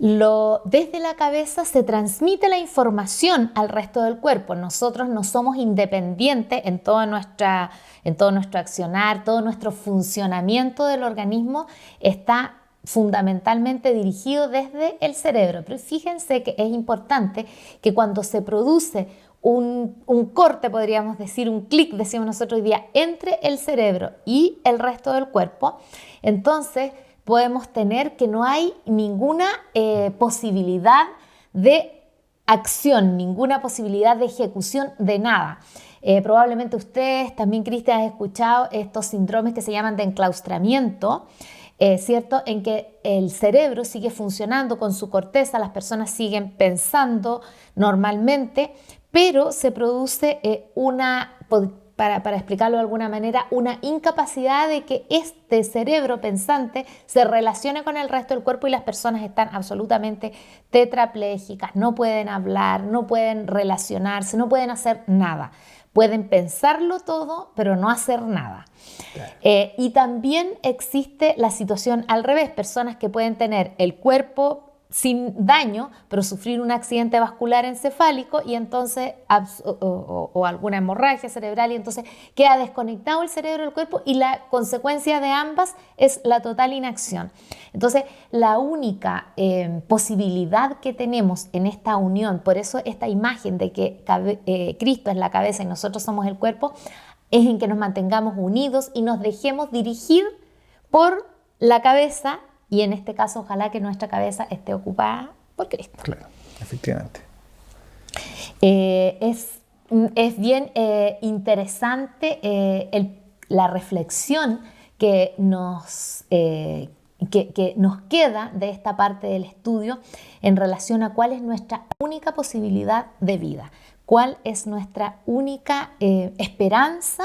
Desde la cabeza se transmite la información al resto del cuerpo. Nosotros no somos independientes en todo nuestro accionar, todo nuestro funcionamiento del organismo está fundamentalmente dirigido desde el cerebro. Pero fíjense que es importante que cuando se produce un corte, podríamos decir, un clic, decimos nosotros hoy día, entre el cerebro y el resto del cuerpo, entonces podemos tener que no hay ninguna posibilidad de acción, ninguna posibilidad de ejecución de nada. Probablemente ustedes, también Cristian, han escuchado estos síndromes que se llaman de enclaustramiento, ¿cierto? En que el cerebro sigue funcionando con su corteza, las personas siguen pensando normalmente, pero se produce para explicarlo de alguna manera, una incapacidad de que este cerebro pensante se relacione con el resto del cuerpo y las personas están absolutamente tetraplégicas, no pueden hablar, no pueden relacionarse, no pueden hacer nada. Pueden pensarlo todo, pero no hacer nada. Y también existe la situación al revés, personas que pueden tener el cuerpo sin daño, pero sufrir un accidente vascular encefálico y entonces o alguna hemorragia cerebral y entonces queda desconectado el cerebro del cuerpo y la consecuencia de ambas es la total inacción. Entonces, la única posibilidad que tenemos en esta unión, por eso esta imagen de que Cristo es la cabeza y nosotros somos el cuerpo, es en que nos mantengamos unidos y nos dejemos dirigir por la cabeza. Y en este caso, ojalá que nuestra cabeza esté ocupada por Cristo. Claro, efectivamente. Es bien interesante la reflexión que nos queda de esta parte del estudio en relación a cuál es nuestra única posibilidad de vida, cuál es nuestra única esperanza,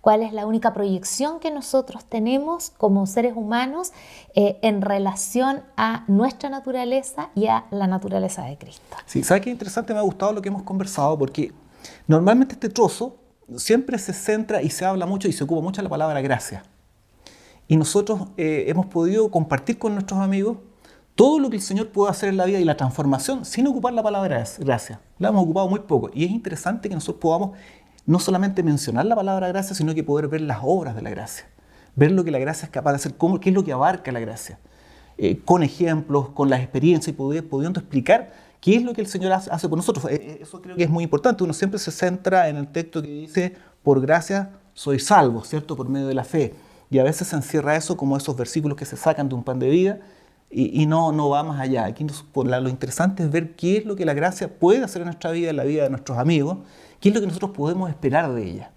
cuál es la única proyección que nosotros tenemos como seres humanos en relación a nuestra naturaleza y a la naturaleza de Cristo. Sí, ¿sabes qué interesante? Me ha gustado lo que hemos conversado porque normalmente este trozo siempre se centra y se habla mucho y se ocupa mucho la palabra gracia. Y nosotros hemos podido compartir con nuestros amigos todo lo que el Señor puede hacer en la vida y la transformación sin ocupar la palabra gracia. La hemos ocupado muy poco y es interesante que nosotros podamos no solamente mencionar la palabra gracia, sino que poder ver las obras de la gracia, ver lo que la gracia es capaz de hacer, qué es lo que abarca la gracia, con ejemplos, con las experiencias y pudiendo explicar qué es lo que el Señor hace por nosotros. Eso creo que es muy importante. Uno siempre se centra en el texto que dice, por gracia sois salvos, ¿cierto? Por medio de la fe. Y a veces se encierra eso como esos versículos que se sacan de un pan de vida y no va más allá. Aquí lo interesante es ver qué es lo que la gracia puede hacer en nuestra vida, en la vida de nuestros amigos, qué es lo que nosotros podemos esperar de ella.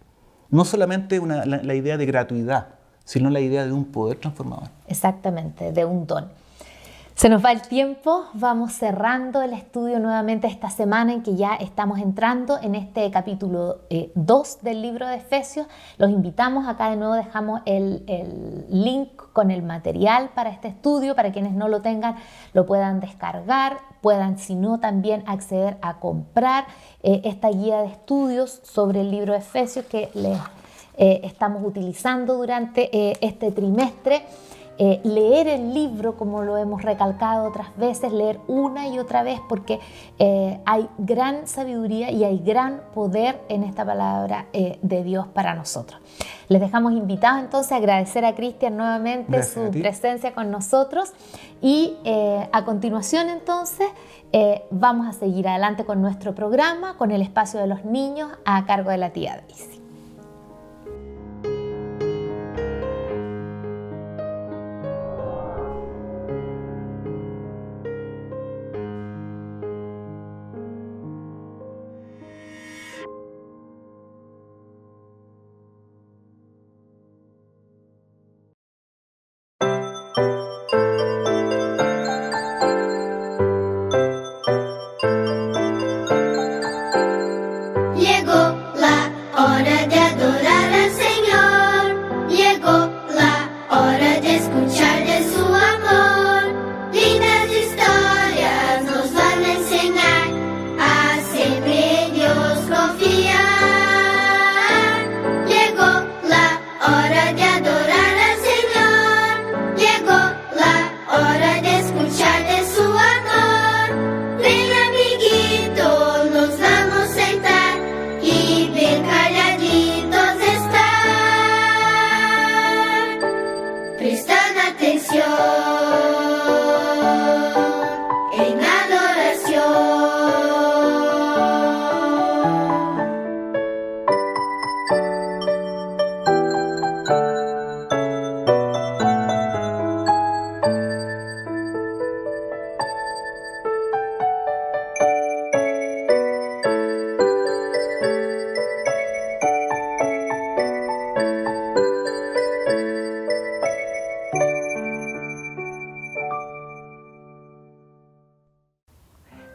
No solamente la idea de gratuidad, sino la idea de un poder transformador. Exactamente, de un don. Se nos va el tiempo, vamos cerrando el estudio nuevamente esta semana en que ya estamos entrando en este capítulo 2 del libro de Efesios. Los invitamos, acá de nuevo dejamos el link con el material para este estudio, para quienes no lo tengan lo puedan descargar, puedan si no también acceder a comprar esta guía de estudios sobre el libro de Efesios que les estamos utilizando durante este trimestre. Leer el libro, como lo hemos recalcado otras veces, leer una y otra vez porque hay gran sabiduría y hay gran poder en esta palabra de Dios para nosotros. Les dejamos invitados entonces a agradecer a Cristian nuevamente Gracias su presencia con nosotros y a continuación entonces vamos a seguir adelante con nuestro programa, con el espacio de los niños a cargo de la tía Daisy.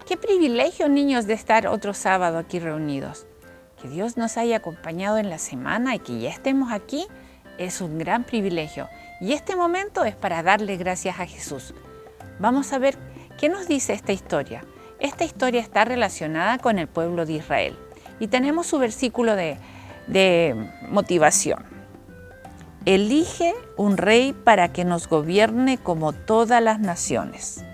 Qué privilegio, niños, de estar otro sábado aquí reunidos. Que Dios nos haya acompañado en la semana y que ya estemos aquí es un gran privilegio. Y este momento es para darle gracias a Jesús. Vamos a ver qué nos dice esta historia. Esta historia está relacionada con el pueblo de Israel. Y tenemos su versículo de motivación. Elige un rey para que nos gobierne como todas las naciones.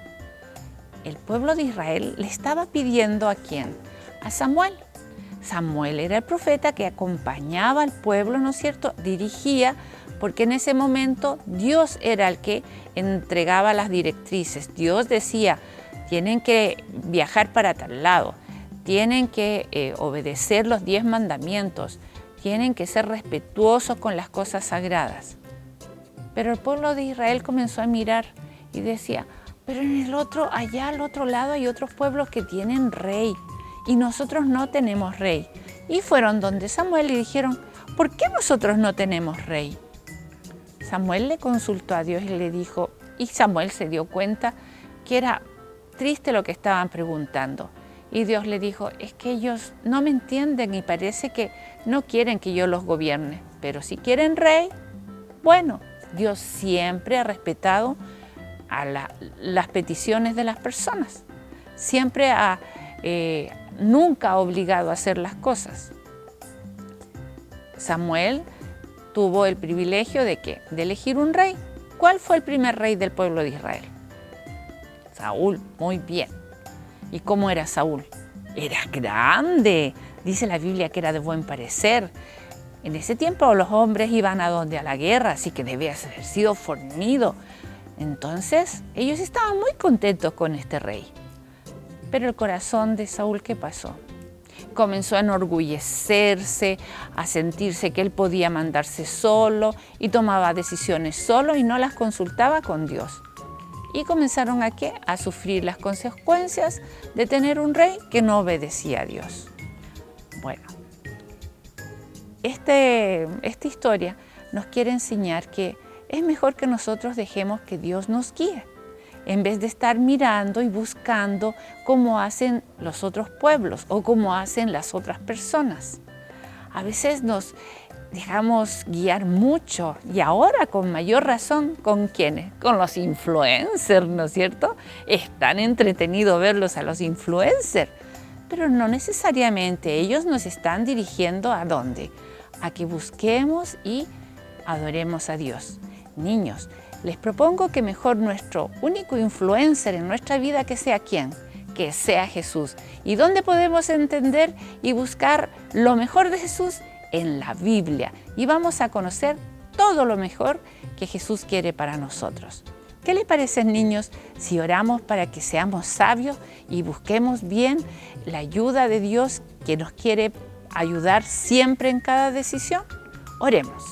el pueblo de Israel le estaba pidiendo ¿a quién? A Samuel. Samuel era el profeta que acompañaba al pueblo, ¿no es cierto? Dirigía, porque en ese momento Dios era el que entregaba las directrices. Dios decía, tienen que viajar para tal lado, tienen que obedecer los 10 mandamientos, tienen que ser respetuosos con las cosas sagradas. Pero el pueblo de Israel comenzó a mirar y decía, pero en el otro, allá al otro lado hay otros pueblos que tienen rey y nosotros no tenemos rey. Y fueron donde Samuel y dijeron, ¿por qué nosotros no tenemos rey? Samuel le consultó a Dios y le dijo, y Samuel se dio cuenta que era triste lo que estaban preguntando. Y Dios le dijo, es que ellos no me entienden y parece que no quieren que yo los gobierne. Pero si quieren rey, bueno, Dios siempre ha respetado a las peticiones de las personas. Siempre nunca ha obligado a hacer las cosas. Samuel tuvo el privilegio ¿de qué? De elegir un rey. ¿Cuál fue el primer rey del pueblo de Israel? Saúl, muy bien. ¿Y cómo era Saúl? Era grande. Dice la Biblia que era de buen parecer. En ese tiempo los hombres iban a la guerra, así que debía haber sido fornido. Entonces, ellos estaban muy contentos con este rey. Pero el corazón de Saúl, ¿qué pasó? Comenzó a enorgullecerse, a sentirse que él podía mandarse solo y tomaba decisiones solo y no las consultaba con Dios. Y comenzaron ¿a qué? A sufrir las consecuencias de tener un rey que no obedecía a Dios. Bueno, esta historia nos quiere enseñar que es mejor que nosotros dejemos que Dios nos guíe, en vez de estar mirando y buscando cómo hacen los otros pueblos o cómo hacen las otras personas. A veces nos dejamos guiar mucho y ahora con mayor razón, ¿con quiénes? Con los influencers, ¿no es cierto? Es tan entretenido verlos a los influencers, pero no necesariamente ellos nos están dirigiendo ¿a dónde? A que busquemos y adoremos a Dios. Niños, les propongo que mejor nuestro único influencer en nuestra vida que sea ¿quién? Que sea Jesús. ¿Y dónde podemos entender y buscar lo mejor de Jesús? En la Biblia. Y vamos a conocer todo lo mejor que Jesús quiere para nosotros. ¿Qué les parece, niños, si oramos para que seamos sabios y busquemos bien la ayuda de Dios que nos quiere ayudar siempre en cada decisión? Oremos.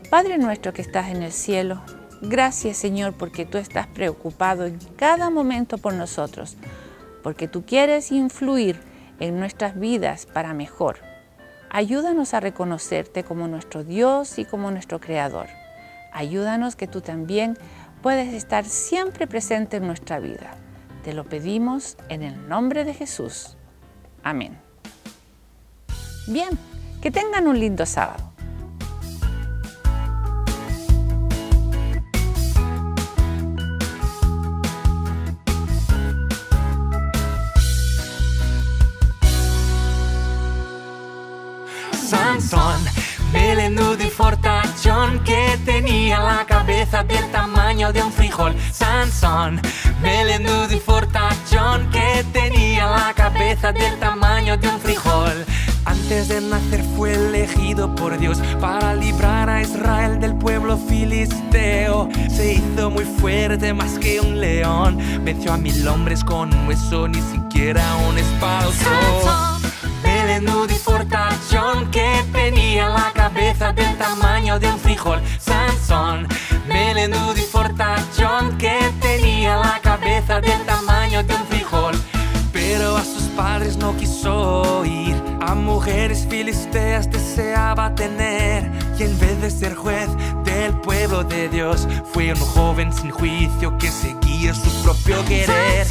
Padre nuestro que estás en el cielo, gracias Señor porque tú estás preocupado en cada momento por nosotros, porque tú quieres influir en nuestras vidas para mejor. Ayúdanos a reconocerte como nuestro Dios y como nuestro Creador. Ayúdanos que tú también puedes estar siempre presente en nuestra vida. Te lo pedimos en el nombre de Jesús. Amén. Bien, que tengan un lindo sábado. Sansón, melenudo y fortachón, que tenía la cabeza del tamaño de un frijol. Sansón, melenudo y fortachón, que tenía la cabeza del tamaño de un frijol. Antes de nacer fue elegido por Dios para librar a Israel del pueblo filisteo. Se hizo muy fuerte, más que un león. Venció a 1000 hombres con un hueso, ni siquiera un espada usó. Melenudo y fortachón, que tenía la cabeza del tamaño de un frijol. Sansón, melenudo y fortachón, que tenía la cabeza del tamaño de un frijol. Pero a sus padres no quiso ir, a mujeres filisteas deseaba tener. Y en vez de ser juez del pueblo de Dios, fue un joven sin juicio que seguía su propio querer.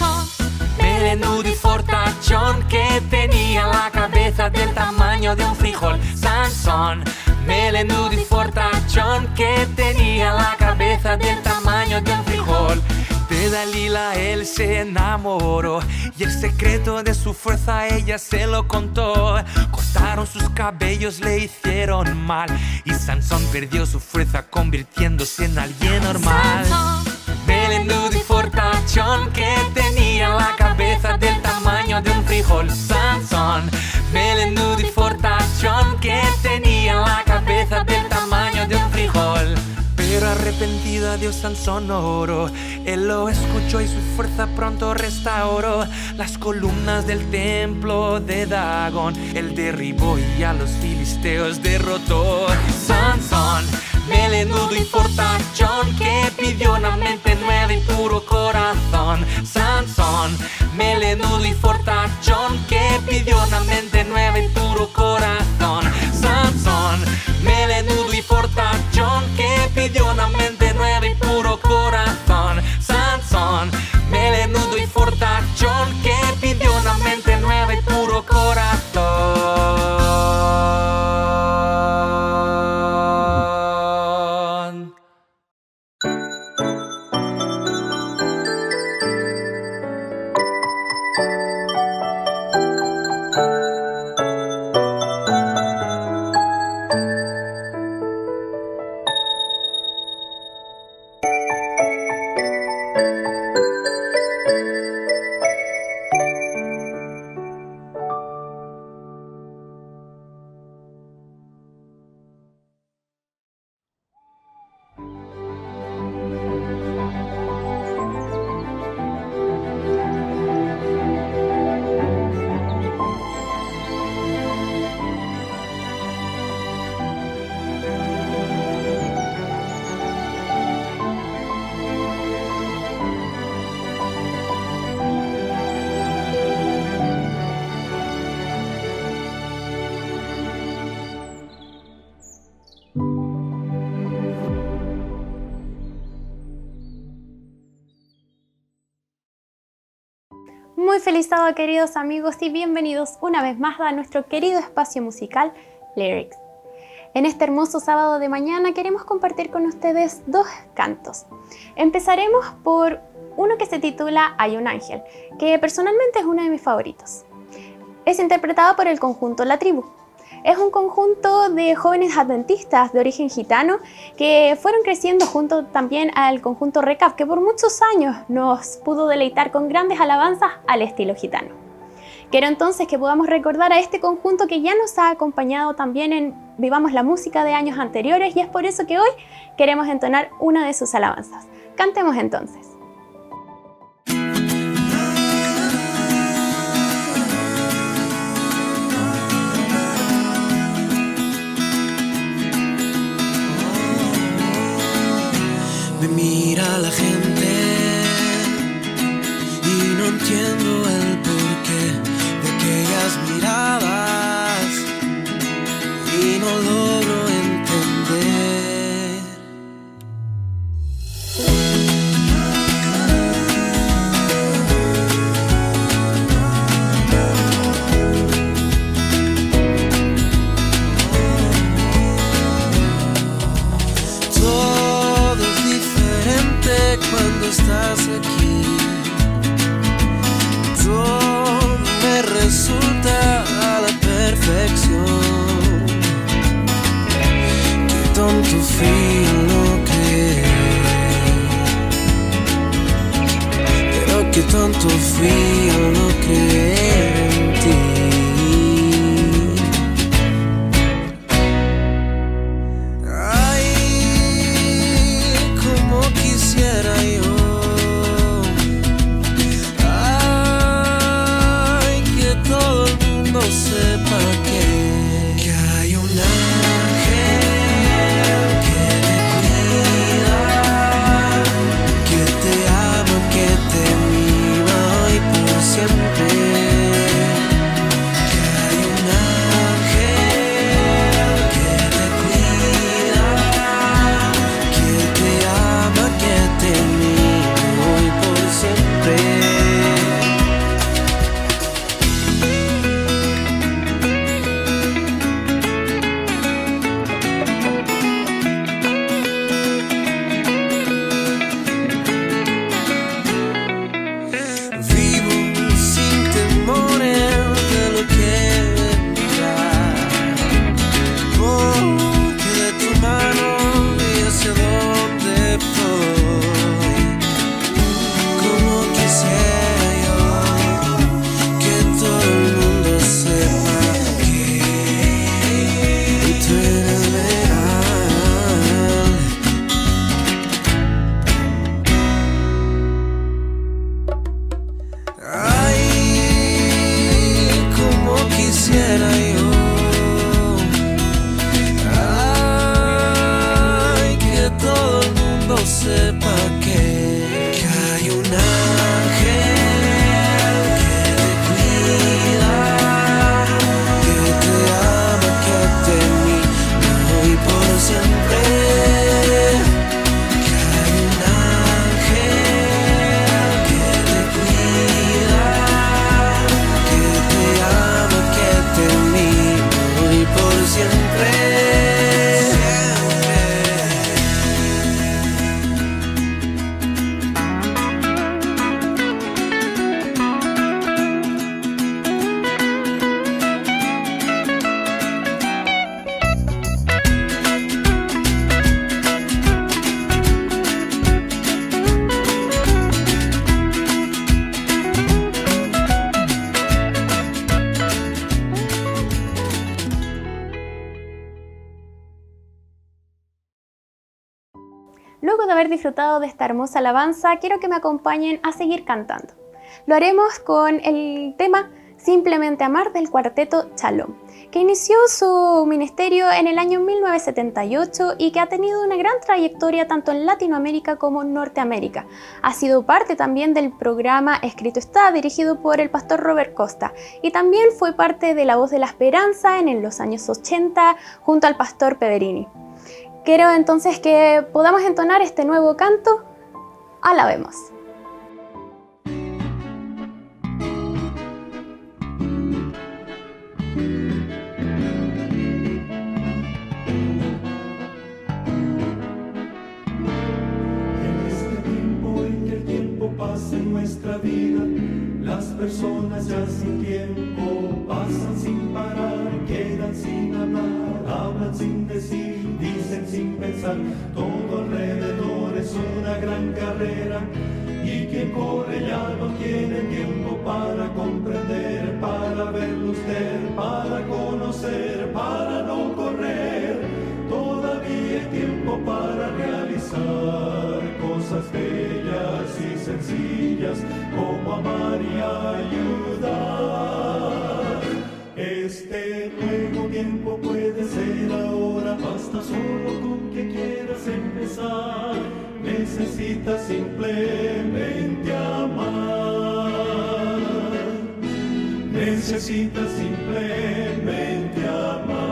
Melenudo y fortachón, que tenía la cabeza del tamaño de un frijol. Sansón, melenudo y fortachón, que tenía la cabeza del tamaño de un frijol. De Dalila él se enamoró y el secreto de su fuerza ella se lo contó. Cortaron sus cabellos, le hicieron mal y Sansón perdió su fuerza convirtiéndose en alguien normal. Melenudo y fortachón, fortachón que tenía la cabeza del tamaño de un frijol. Sansón, melenudo y fortachón que tenía la cabeza del tamaño de un frijol. Pero arrepentido a Dios Sansón oró, él lo escuchó y su fuerza pronto restauró. Las columnas del templo de Dagón él derribó y a los filisteos derrotó. Sansón, melenudo y fortachón que pidió una mente nueva y puro corazón. Sansón, melenudo y fortachón que pidió una mente nueva y puro corazón. Sansón, melenudo y fortachón que pidió una mente nueva y puro corazón. Sansón, melenudo y fortachón que pidió una mente nueva y puro corazón. Muy feliz sábado, queridos amigos, y bienvenidos una vez más a nuestro querido espacio musical Lyrics. En este hermoso sábado de mañana queremos compartir con ustedes dos cantos. Empezaremos por uno que se titula Hay un ángel, que personalmente es uno de mis favoritos. Es interpretado por el conjunto La Tribu. Es un conjunto de jóvenes adventistas de origen gitano que fueron creciendo junto también al conjunto Recap, que por muchos años nos pudo deleitar con grandes alabanzas al estilo gitano. Quiero entonces que podamos recordar a este conjunto que ya nos ha acompañado también en Vivamos la Música de años anteriores, y es por eso que hoy queremos entonar una de sus alabanzas. Cantemos entonces. Me mira la gente y no entiendo el porqué de aquellas miradas y no logro entender. Cuando estás aquí, todo me resulta a la perfección. Qué tonto fui al no creer, pero qué tonto fui al no creer en ti. Sepa que hay un ángel que te cuida, que te ama, que te mima hoy por Luego de haber disfrutado de esta hermosa alabanza, quiero que me acompañen a seguir cantando. Lo haremos con el tema Simplemente Amar del cuarteto Shalom, que inició su ministerio en el año 1978 y que ha tenido una gran trayectoria tanto en Latinoamérica como en Norteamérica. Ha sido parte también del programa Escrito Está, dirigido por el pastor Robert Costa, y también fue parte de La Voz de la Esperanza en los años 80 junto al pastor Peverini. Quiero entonces que podamos entonar este nuevo canto. Alabemos. En nuestra vida, las personas ya sin tiempo pasan sin parar, quedan sin hablar, hablan sin decir, dicen sin pensar. Todo alrededor es una gran carrera y quien corre ya no tiene tiempo para comprender, para ver usted, para conocer, para no correr. Todavía hay tiempo para realizar cosas bellas y sencillas, como amar y ayudar. Este nuevo tiempo puede ser ahora, basta solo con que quieras empezar. Necesitas simplemente amar. Necesitas simplemente amar.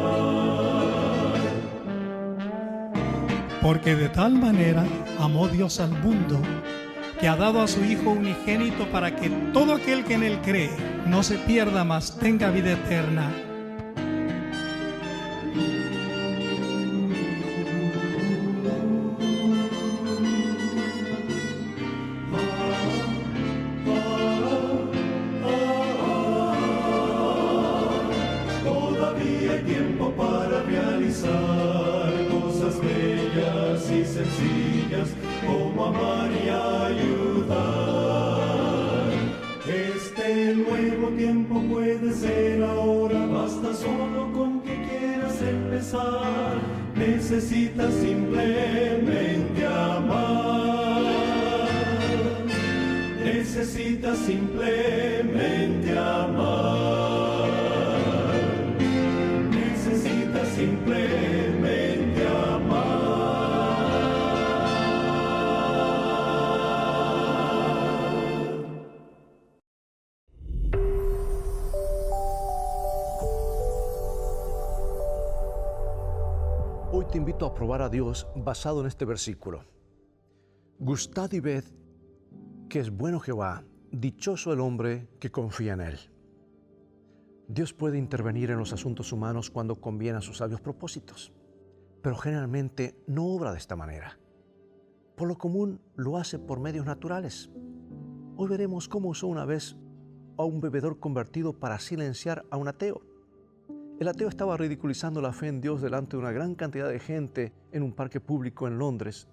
Porque de tal manera amó Dios al mundo, que ha dado a su Hijo unigénito para que todo aquel que en Él cree no se pierda, mas tenga vida eterna. Todavía hay tiempo para realizar cosas bellas y sencillas, como amar y ayudar. Este nuevo tiempo puede ser ahora, basta solo con que quieras empezar. Necesitas simplemente amar. Necesitas simplemente amar. Necesitas simplemente amar. Hoy te invito a probar a Dios basado en este versículo. Gustad y ved que es bueno Jehová, dichoso el hombre que confía en Él. Dios puede intervenir en los asuntos humanos cuando conviene a sus sabios propósitos, pero generalmente no obra de esta manera. Por lo común lo hace por medios naturales. Hoy veremos cómo usó una vez a un bebedor convertido para silenciar a un ateo. El ateo estaba ridiculizando la fe en Dios delante de una gran cantidad de gente en un parque público en Londres.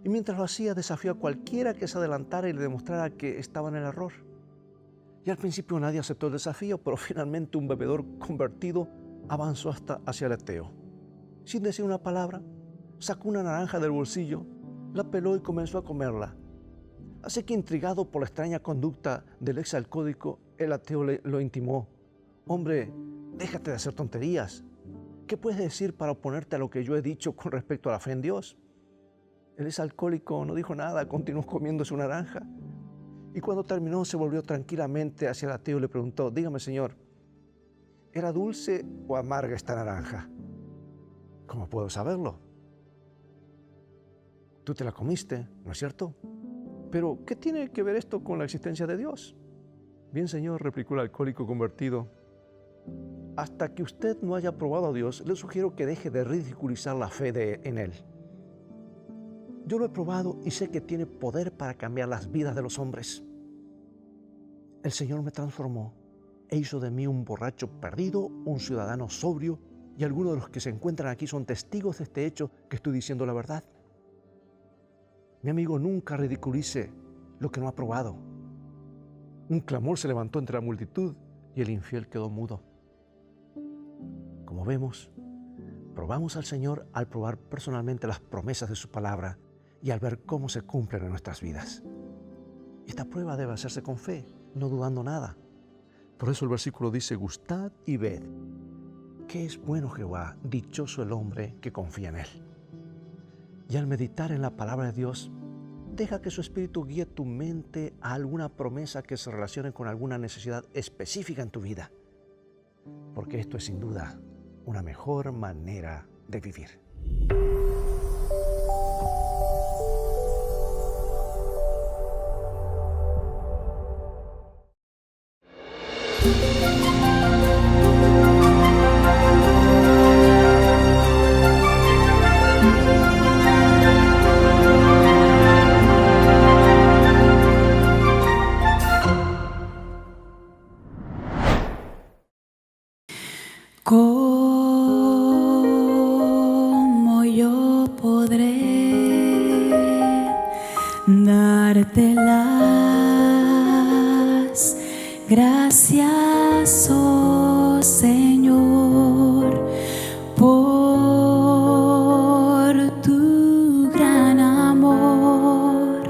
Y mientras lo hacía, desafió a cualquiera que se adelantara y le demostrara que estaba en el error. Y al principio nadie aceptó el desafío, pero finalmente un bebedor convertido avanzó hacia el ateo. Sin decir una palabra, sacó una naranja del bolsillo, la peló y comenzó a comerla. Así que, intrigado por la extraña conducta del exalcohólico, el ateo lo intimó. Hombre, déjate de hacer tonterías. ¿Qué puedes decir para oponerte a lo que yo he dicho con respecto a la fe en Dios? El exalcohólico no dijo nada, continuó comiendo su naranja. Y cuando terminó, se volvió tranquilamente hacia el ateo y le preguntó: dígame, señor, ¿era dulce o amarga esta naranja? ¿Cómo puedo saberlo? Tú te la comiste, ¿no es cierto? Pero, ¿qué tiene que ver esto con la existencia de Dios? Bien, señor, replicó el alcohólico convertido, hasta que usted no haya probado a Dios, le sugiero que deje de ridiculizar la fe en Él. Yo lo he probado y sé que tiene poder para cambiar las vidas de los hombres. El Señor me transformó e hizo de mí un borracho perdido, un ciudadano sobrio, y algunos de los que se encuentran aquí son testigos de este hecho que estoy diciendo la verdad. Mi amigo, nunca ridiculice lo que no ha probado. Un clamor se levantó entre la multitud y el infiel quedó mudo. Como vemos, Probamos al Señor al probar personalmente las promesas de su palabra y al ver cómo se cumplen en nuestras vidas. Esta prueba debe hacerse con fe, no dudando nada. Por eso el versículo dice: gustad y ved que es bueno Jehová, dichoso el hombre que confía en Él. Y al meditar en la palabra de Dios, deja que su Espíritu guíe tu mente a alguna promesa que se relacione con alguna necesidad específica en tu vida, porque esto es sin duda una mejor manera de vivir. ¿Cómo yo podré darte las gracias, oh Señor, por tu gran amor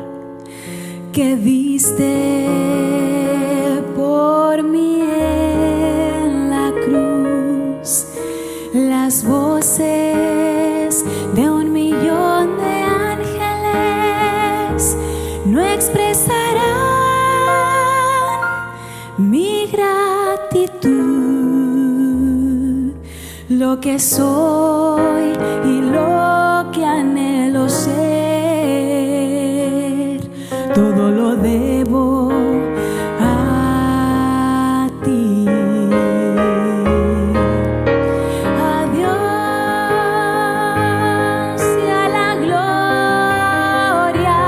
que diste por mí en la cruz? Las voces de 1,000,000 de ángeles no expresarán mi gratitud, lo que soy y lo que anhelo ser, todo lo debo a ti. A Dios sea la gloria,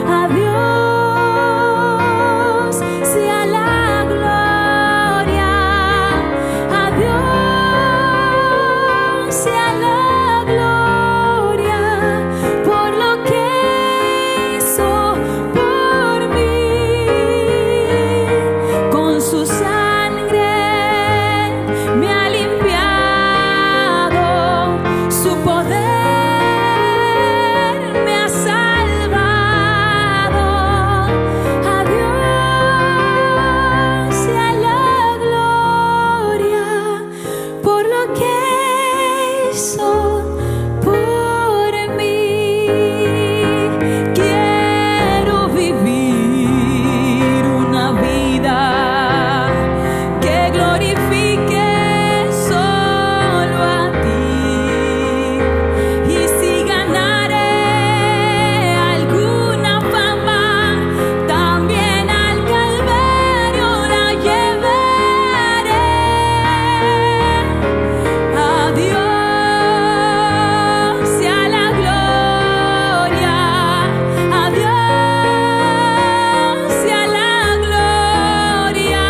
a Dios sea la gloria, a Dios sea la gloria por lo que hizo por mí. Con su sangre me ha limpiado, su poder me ha salvado. A Dios sea la gloria por lo que hizo por mí. Quiero vivir una vida que glorifique solo a ti. Y si ganaré alguna fama, también al Calvario la llevaré. A Dios sea la gloria, a Dios sea la gloria,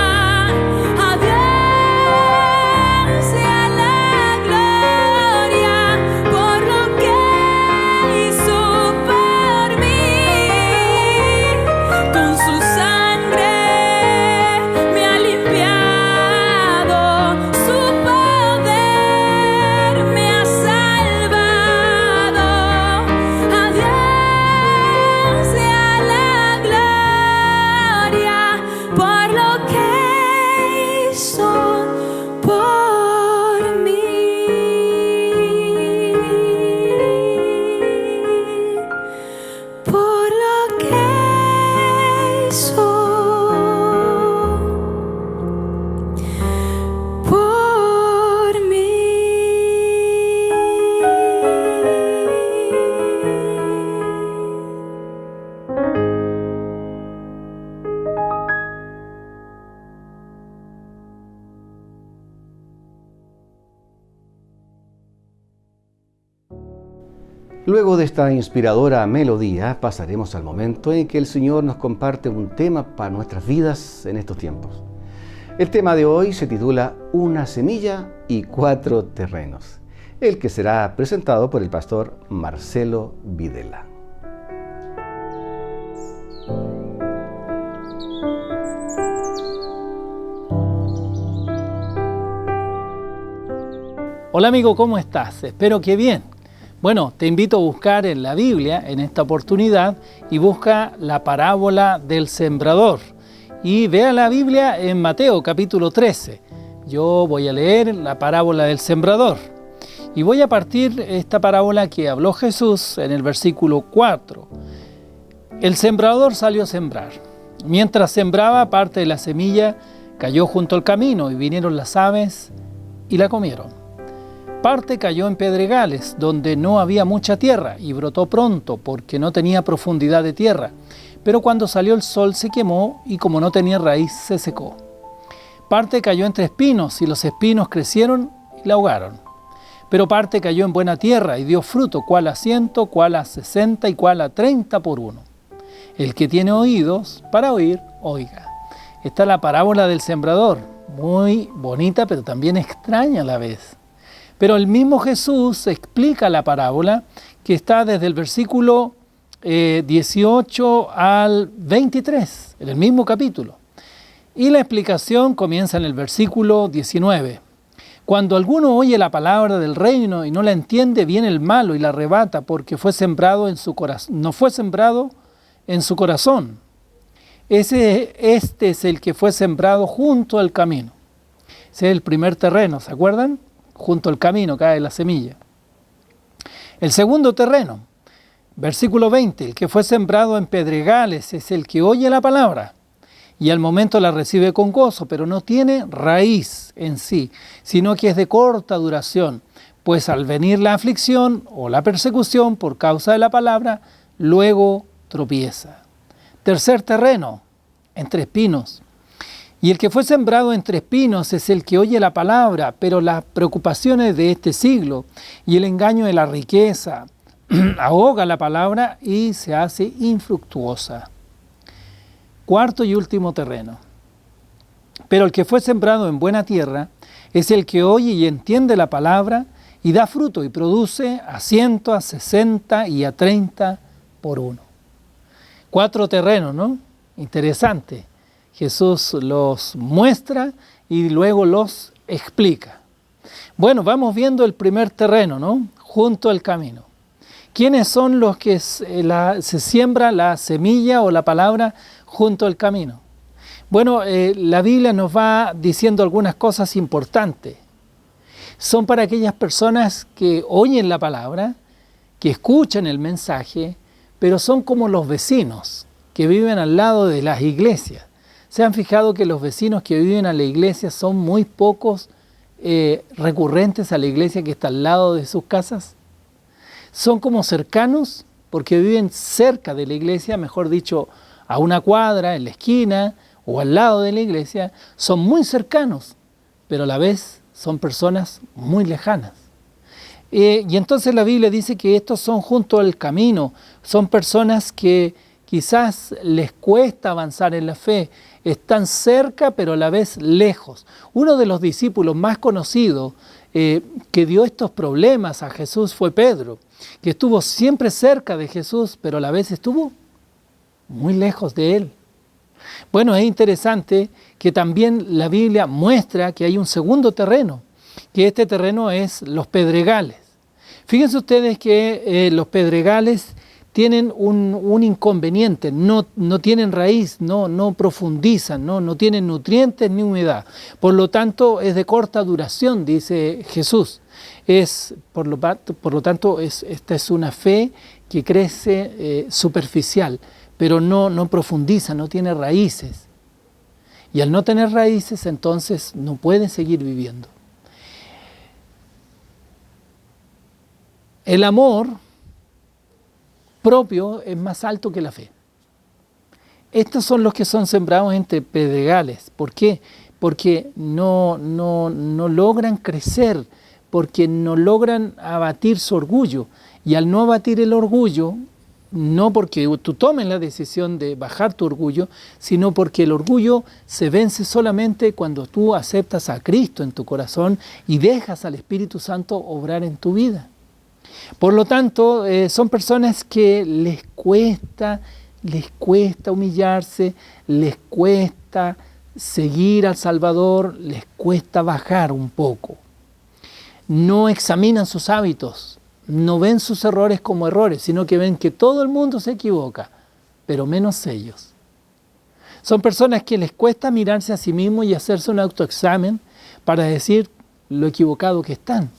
a Dios sea la gloria por lo que hizo por mí. Con su sangre me ha limpiado, su poder me ha salvado. A Dios sea la gloria por lo que hizo por mí. Por lo que hizo por mí. Luego de esta inspiradora melodía, pasaremos al momento en que el Señor nos comparte un tema para nuestras vidas en estos tiempos. El tema de hoy se titula Una semilla y 4 terrenos, el que será presentado por el pastor Marcelo Videla. Hola amigo, ¿cómo estás? Espero que bien. Bueno, te invito a buscar en la Biblia en esta oportunidad y busca la parábola del sembrador. Y vea la Biblia en Mateo capítulo 13. Yo voy a leer la parábola del sembrador. Y voy a partir esta parábola que habló Jesús en el versículo 4. El sembrador salió a sembrar. Mientras sembraba, parte de la semilla cayó junto al camino y vinieron las aves y la comieron. Parte cayó en pedregales, donde no había mucha tierra, y brotó pronto, porque no tenía profundidad de tierra. Pero cuando salió el sol se quemó, y como no tenía raíz, se secó. Parte cayó entre espinos, y los espinos crecieron y la ahogaron. Pero parte cayó en buena tierra, y dio fruto, cuál a 100, cuál a 60, y cuál a 30 por uno. El que tiene oídos para oír, oiga. Esta es la parábola del sembrador, muy bonita, pero también extraña a la vez. Pero el mismo Jesús explica la parábola que está desde el versículo 18 al 23, en el mismo capítulo. Y la explicación comienza en el versículo 19. Cuando alguno oye la palabra del reino y no la entiende, viene el malo y la arrebata porque fue sembrado en su corazón. No fue sembrado en su corazón. Este es el que fue sembrado junto al camino. Ese es el primer terreno, ¿se acuerdan? Junto al camino cae la semilla. El segundo terreno, versículo 20, el que fue sembrado en pedregales es el que oye la palabra y al momento la recibe con gozo, pero no tiene raíz en sí, sino que es de corta duración, pues al venir la aflicción o la persecución por causa de la palabra, luego tropieza. Tercer terreno, entre espinos. Y el que fue sembrado entre espinos es el que oye la palabra, pero las preocupaciones de este siglo y el engaño de la riqueza ahoga la palabra y se hace infructuosa. Cuarto y último terreno. Pero el que fue sembrado en buena tierra es el que oye y entiende la palabra y da fruto y produce a 100, a 60 y a 30 por uno. 4 terrenos, ¿no? Interesante. Jesús los muestra y luego los explica. Bueno, vamos viendo el primer terreno, ¿no? Junto al camino. ¿Quiénes son los que se siembra la semilla o la palabra junto al camino? Bueno, la Biblia nos va diciendo algunas cosas importantes. Son para aquellas personas que oyen la palabra, que escuchan el mensaje, pero son como los vecinos que viven al lado de las iglesias. ¿Se han fijado que los vecinos que viven a la iglesia son muy pocos recurrentes a la iglesia que está al lado de sus casas? Son como cercanos porque viven cerca de la iglesia, mejor dicho, a una cuadra, en la esquina o al lado de la iglesia. Son muy cercanos, pero a la vez son personas muy lejanas. Y entonces la Biblia dice que estos son junto al camino, son personas que quizás les cuesta avanzar en la fe, están cerca pero a la vez lejos. Uno de los discípulos más conocidos que dio estos problemas a Jesús fue Pedro, que estuvo siempre cerca de Jesús pero a la vez estuvo muy lejos de él. Bueno, es interesante que también la Biblia muestra que hay un segundo terreno, que este terreno es los pedregales. Fíjense ustedes que los pedregales tienen un inconveniente, no tienen raíz, no profundizan, no tienen nutrientes ni humedad. Por lo tanto, es de corta duración, dice Jesús. Por lo tanto, esta es una fe que crece superficial, pero no profundiza, no tiene raíces. Y al no tener raíces, entonces no puede seguir viviendo. El amor propio es más alto que la fe. Estos son los que son sembrados entre pedregales. ¿Por qué? Porque no logran crecer, porque no logran abatir su orgullo. Y al no abatir el orgullo, no porque tú tomes la decisión de bajar tu orgullo, sino porque el orgullo se vence solamente cuando tú aceptas a Cristo en tu corazón y dejas al Espíritu Santo obrar en tu vida. Por lo tanto, son personas que les cuesta humillarse, les cuesta seguir al Salvador, les cuesta bajar un poco. no examinan sus hábitos, no ven sus errores como errores, sino que ven que todo el mundo se equivoca, pero menos ellos. Son personas que les cuesta mirarse a sí mismos y hacerse un autoexamen para decir lo equivocado que están.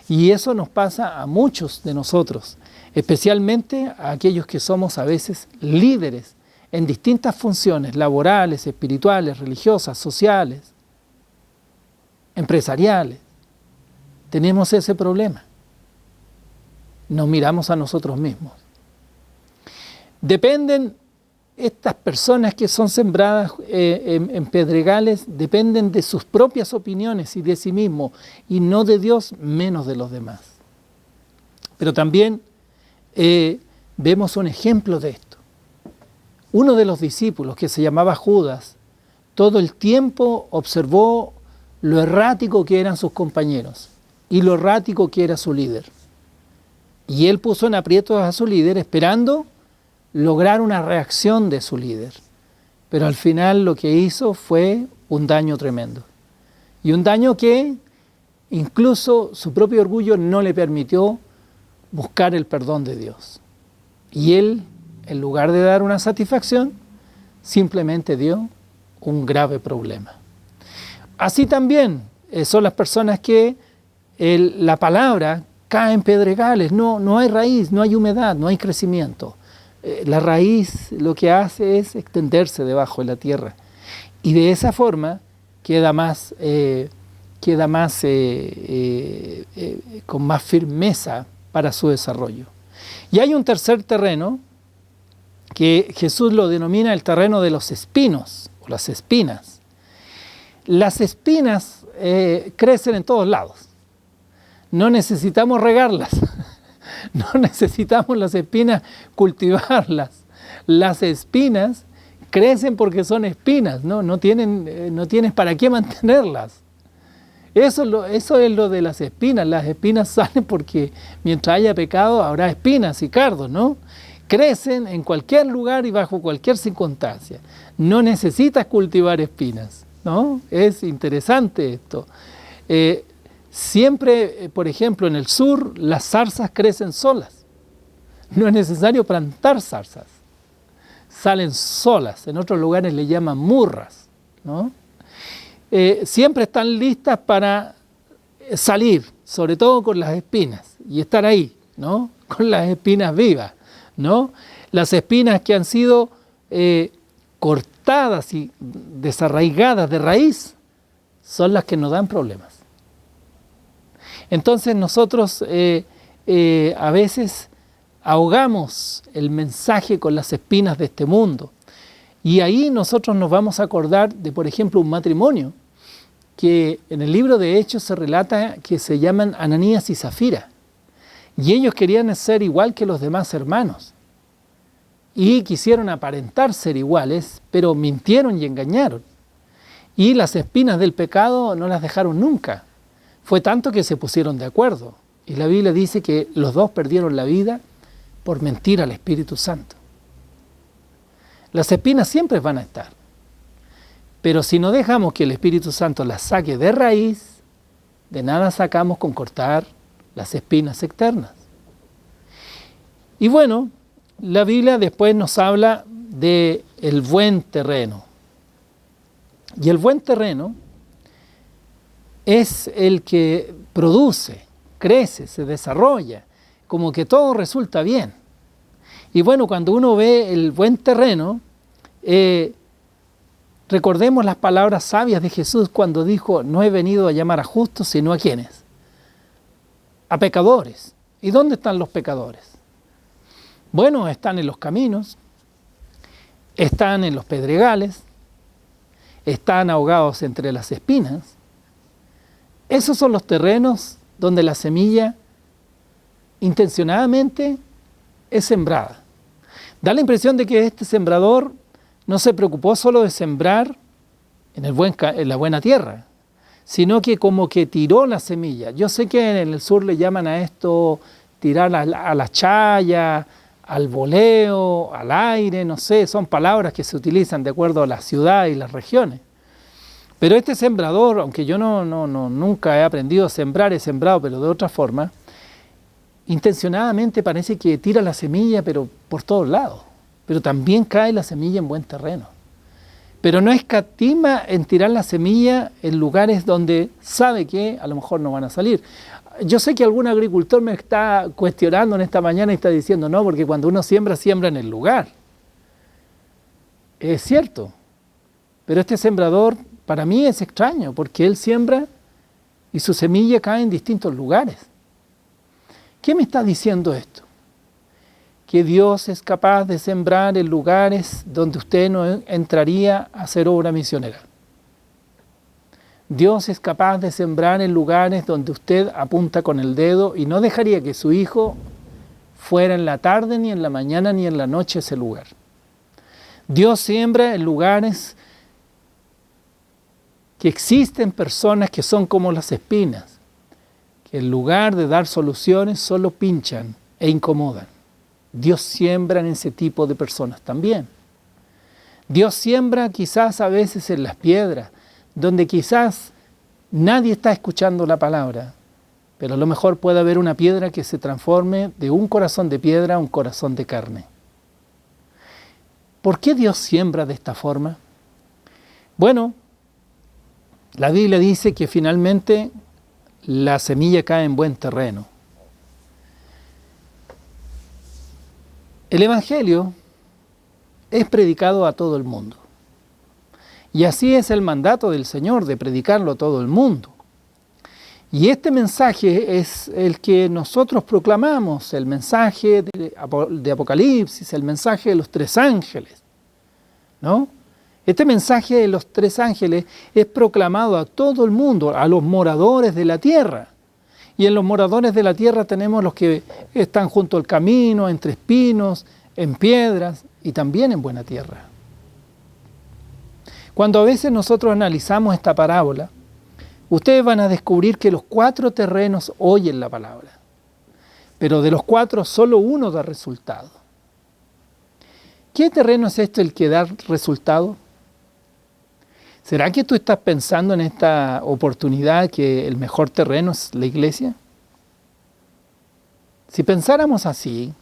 Y eso nos pasa a muchos de nosotros, especialmente a aquellos que somos a veces líderes en distintas funciones laborales, espirituales, religiosas, sociales, empresariales. Tenemos ese problema. Nos miramos a nosotros mismos. Dependen estas personas que son sembradas en pedregales, dependen de sus propias opiniones y de sí mismos, y no de Dios, menos de los demás. Pero también vemos un ejemplo de esto. Uno de los discípulos, que se llamaba Judas, todo el tiempo observó lo errático que eran sus compañeros y lo errático que era su líder. Y él puso en aprietos a su líder esperando lograr una reacción de su líder. Pero al final lo que hizo fue un daño tremendo. Y un daño que incluso su propio orgullo no le permitió buscar el perdón de Dios. Y él, en lugar de dar una satisfacción, simplemente dio un grave problema. Así también son las personas que la palabra cae en pedregales, no hay raíz, no hay humedad, no hay crecimiento. La raíz lo que hace es extenderse debajo de la tierra y de esa forma queda con más firmeza para su desarrollo. Y hay un tercer terreno que Jesús lo denomina el terreno de los espinos o las espinas. Las espinas crecen en todos lados. No necesitamos regarlas. No necesitamos las espinas cultivarlas. Las espinas crecen porque son espinas, no tienes para qué mantenerlas. Eso es lo de las espinas. Las espinas salen porque mientras haya pecado habrá espinas y cardos, ¿no? Crecen en cualquier lugar y bajo cualquier circunstancia. No necesitas cultivar espinas, ¿no? Es interesante esto. Siempre, por ejemplo, en el sur, las zarzas crecen solas. No es necesario plantar zarzas. Salen solas. En otros lugares le llaman murras, ¿no? Siempre están listas para salir, sobre todo con las espinas, y estar ahí, ¿no? Con las espinas vivas, ¿no? Las espinas que han sido cortadas y desarraigadas de raíz son las que nos dan problemas. Entonces nosotros a veces ahogamos el mensaje con las espinas de este mundo. Y ahí nosotros nos vamos a acordar de, por ejemplo, un matrimonio que en el libro de Hechos se relata que se llaman Ananías y Zafira. Y ellos querían ser igual que los demás hermanos. Y quisieron aparentar ser iguales, pero mintieron y engañaron. Y las espinas del pecado no las dejaron nunca. Fue tanto que se pusieron de acuerdo. Y la Biblia dice que los dos perdieron la vida por mentir al Espíritu Santo. Las espinas siempre van a estar. Pero si no dejamos que el Espíritu Santo las saque de raíz, de nada sacamos con cortar las espinas externas. Y bueno, la Biblia después nos habla de el buen terreno. Y el buen terreno es el que produce, crece, se desarrolla, como que todo resulta bien. Y bueno, cuando uno ve el buen terreno, recordemos las palabras sabias de Jesús cuando dijo: no he venido a llamar a justos, sino a ¿quiénes? A pecadores. ¿Y dónde están los pecadores? Bueno, están en los caminos, están en los pedregales, están ahogados entre las espinas. Esos son los terrenos donde la semilla intencionadamente es sembrada. Da la impresión de que este sembrador no se preocupó solo de sembrar en la buena tierra, sino que como que tiró la semilla. Yo sé que en el sur le llaman a esto tirar a la chaya, al voleo, al aire, no sé, son palabras que se utilizan de acuerdo a la ciudad y las regiones. Pero este sembrador, aunque yo nunca he aprendido a sembrar, he sembrado, pero de otra forma, intencionadamente parece que tira la semilla, pero por todos lados. Pero también cae la semilla en buen terreno. Pero no escatima en tirar la semilla en lugares donde sabe que a lo mejor no van a salir. Yo sé que algún agricultor me está cuestionando en esta mañana y está diciendo, no, porque cuando uno siembra, siembra en el lugar. Es cierto, pero este sembrador para mí es extraño, porque él siembra y su semilla cae en distintos lugares. ¿Qué me está diciendo esto? Que Dios es capaz de sembrar en lugares donde usted no entraría a hacer obra misionera. Dios es capaz de sembrar en lugares donde usted apunta con el dedo y no dejaría que su hijo fuera en la tarde, ni en la mañana, ni en la noche a ese lugar. Dios siembra en lugares que existen personas que son como las espinas, que en lugar de dar soluciones solo pinchan e incomodan. Dios siembra en ese tipo de personas también. Dios siembra quizás a veces en las piedras, donde quizás nadie está escuchando la palabra, pero a lo mejor puede haber una piedra que se transforme de un corazón de piedra a un corazón de carne. ¿Por qué Dios siembra de esta forma? Bueno, la Biblia dice que finalmente la semilla cae en buen terreno. El Evangelio es predicado a todo el mundo. Y así es el mandato del Señor, de predicarlo a todo el mundo. Y este mensaje es el que nosotros proclamamos, el mensaje de Apocalipsis, el mensaje de los 3 ángeles, ¿no? Este mensaje de los 3 ángeles es proclamado a todo el mundo, a los moradores de la tierra. Y en los moradores de la tierra tenemos los que están junto al camino, entre espinos, en piedras y también en buena tierra. Cuando a veces nosotros analizamos esta parábola, ustedes van a descubrir que los 4 terrenos oyen la palabra, pero de los 4 solo uno da resultado. ¿Qué terreno es este el que da resultado? ¿Será que tú estás pensando en esta oportunidad que el mejor terreno es la iglesia? Si pensáramos así,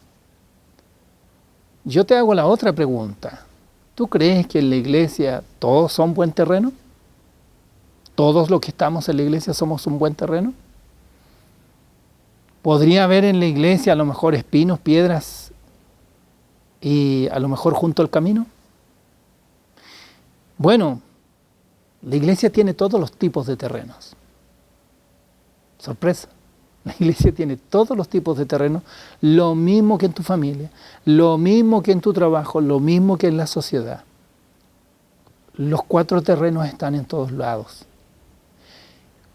yo te hago la otra pregunta. ¿Tú crees que en la iglesia todos son buen terreno? ¿Todos los que estamos en la iglesia somos un buen terreno? ¿Podría haber en la iglesia a lo mejor espinos, piedras y a lo mejor junto al camino? Bueno, la iglesia tiene todos los tipos de terrenos. Sorpresa. La iglesia tiene todos los tipos de terrenos, lo mismo que en tu familia, lo mismo que en tu trabajo, lo mismo que en la sociedad. Los 4 terrenos están en todos lados.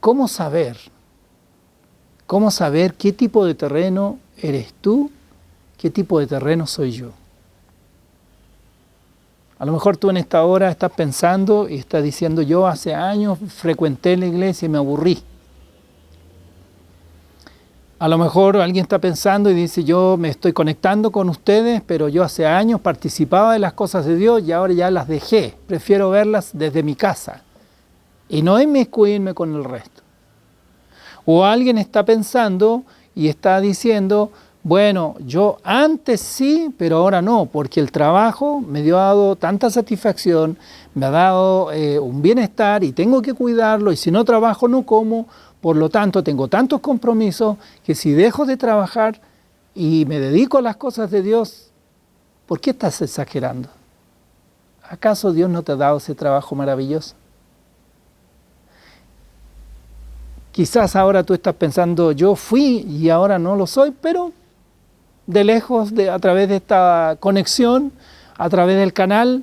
¿Cómo saber? ¿Cómo saber qué tipo de terreno eres tú? ¿Qué tipo de terreno soy yo? A lo mejor tú en esta hora estás pensando y estás diciendo, yo hace años frecuenté la iglesia y me aburrí. A lo mejor alguien está pensando y dice, yo me estoy conectando con ustedes, pero yo hace años participaba de las cosas de Dios y ahora ya las dejé. Prefiero verlas desde mi casa y no inmiscuirme con el resto. O alguien está pensando y está diciendo, bueno, yo antes sí, pero ahora no, porque el trabajo me ha dado tanta satisfacción, me ha dado un bienestar y tengo que cuidarlo, y si no trabajo no como, por lo tanto tengo tantos compromisos que si dejo de trabajar y me dedico a las cosas de Dios, ¿por qué estás exagerando? ¿Acaso Dios no te ha dado ese trabajo maravilloso? Quizás ahora tú estás pensando, yo fui y ahora no lo soy, pero de lejos, a través de esta conexión, a través del canal,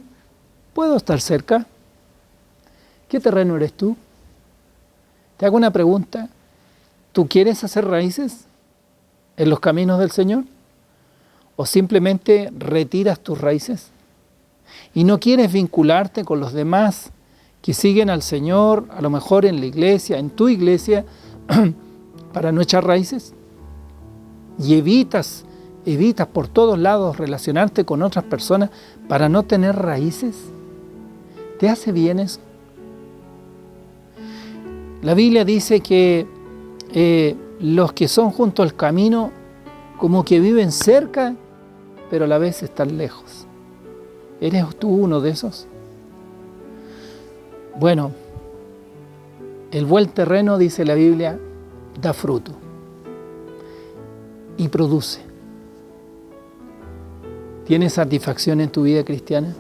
puedo estar cerca. ¿Qué terreno eres tú? Te hago una pregunta. ¿Tú quieres hacer raíces en los caminos del Señor? ¿O simplemente retiras tus raíces? ¿Y no quieres vincularte con los demás que siguen al Señor, a lo mejor en la iglesia, en tu iglesia, para no echar raíces? Y evitas por todos lados relacionarte con otras personas para no tener raíces. ¿Te hace bien eso? La Biblia dice que los que son junto al camino como que viven cerca, pero a la vez están lejos. ¿Eres tú uno de esos? Bueno, el buen terreno, dice la Biblia, da fruto y produce. ¿Tienes satisfacción en tu vida cristiana?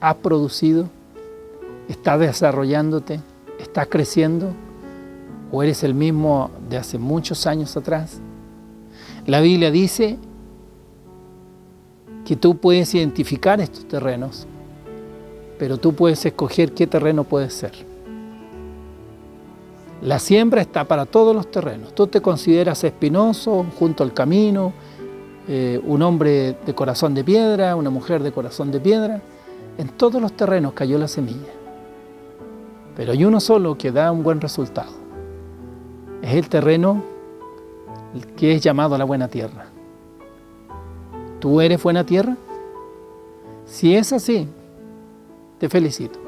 ¿Has producido? ¿Estás desarrollándote? ¿Estás creciendo? ¿O eres el mismo de hace muchos años atrás? La Biblia dice que tú puedes identificar estos terrenos, pero tú puedes escoger qué terreno puedes ser. La siembra está para todos los terrenos. Tú te consideras espinoso, junto al camino, un hombre de corazón de piedra, una mujer de corazón de piedra. En todos los terrenos cayó la semilla. Pero hay uno solo que da un buen resultado. Es el terreno que es llamado la buena tierra. ¿Tú eres buena tierra? Si es así, te felicito.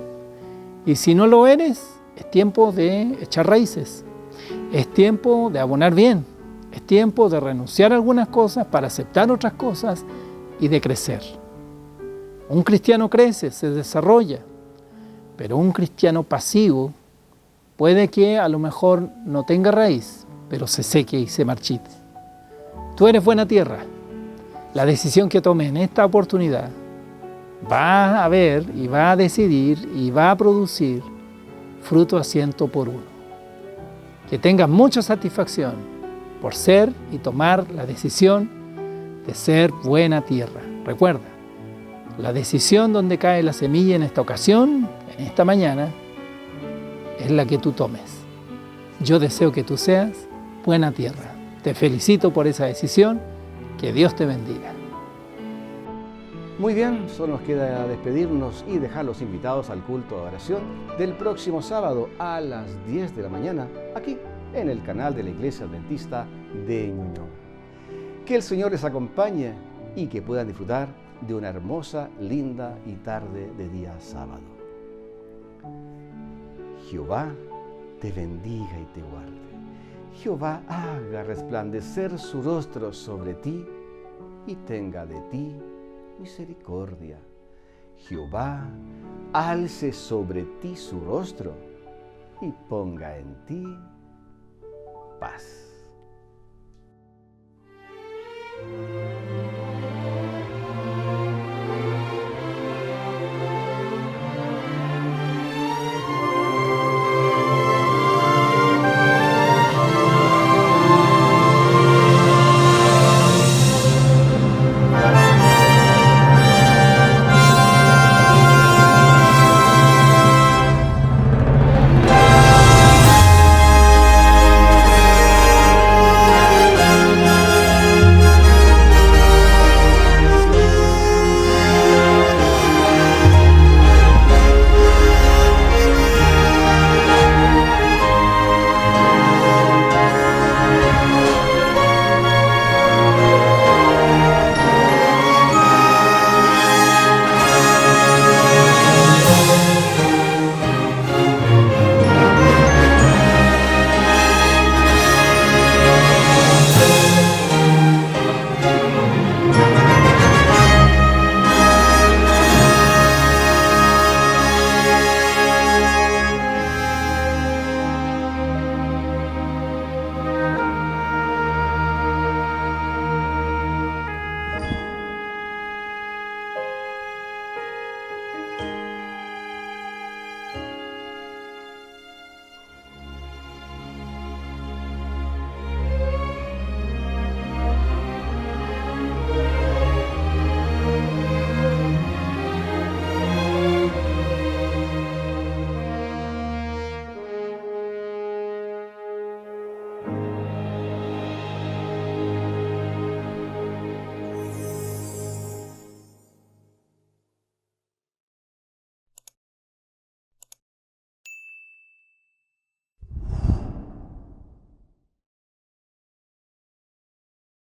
Y si no lo eres, es tiempo de echar raíces. Es tiempo de abonar bien. Es tiempo de renunciar a algunas cosas para aceptar otras cosas y de crecer. Un cristiano crece, se desarrolla, pero un cristiano pasivo puede que a lo mejor no tenga raíz, pero se seque y se marchite. Tú eres buena tierra. La decisión que tomes en esta oportunidad va a ver y va a decidir y va a producir fruto a 100 por 1. Que tengas mucha satisfacción por ser y tomar la decisión de ser buena tierra. Recuerda, la decisión donde cae la semilla en esta ocasión, en esta mañana, es la que tú tomes. Yo deseo que tú seas buena tierra. Te felicito por esa decisión. Que Dios te bendiga. Muy bien, solo nos queda despedirnos y dejar los invitados al culto de oración del próximo sábado a las 10 de la mañana, aquí en el canal de la Iglesia Adventista de Ñuñoa. Que el Señor les acompañe y que puedan disfrutar de una hermosa, linda y tarde de día sábado. Jehová te bendiga y te guarde. Jehová haga resplandecer su rostro sobre ti y tenga de ti misericordia. Jehová alce sobre ti su rostro y ponga en ti paz.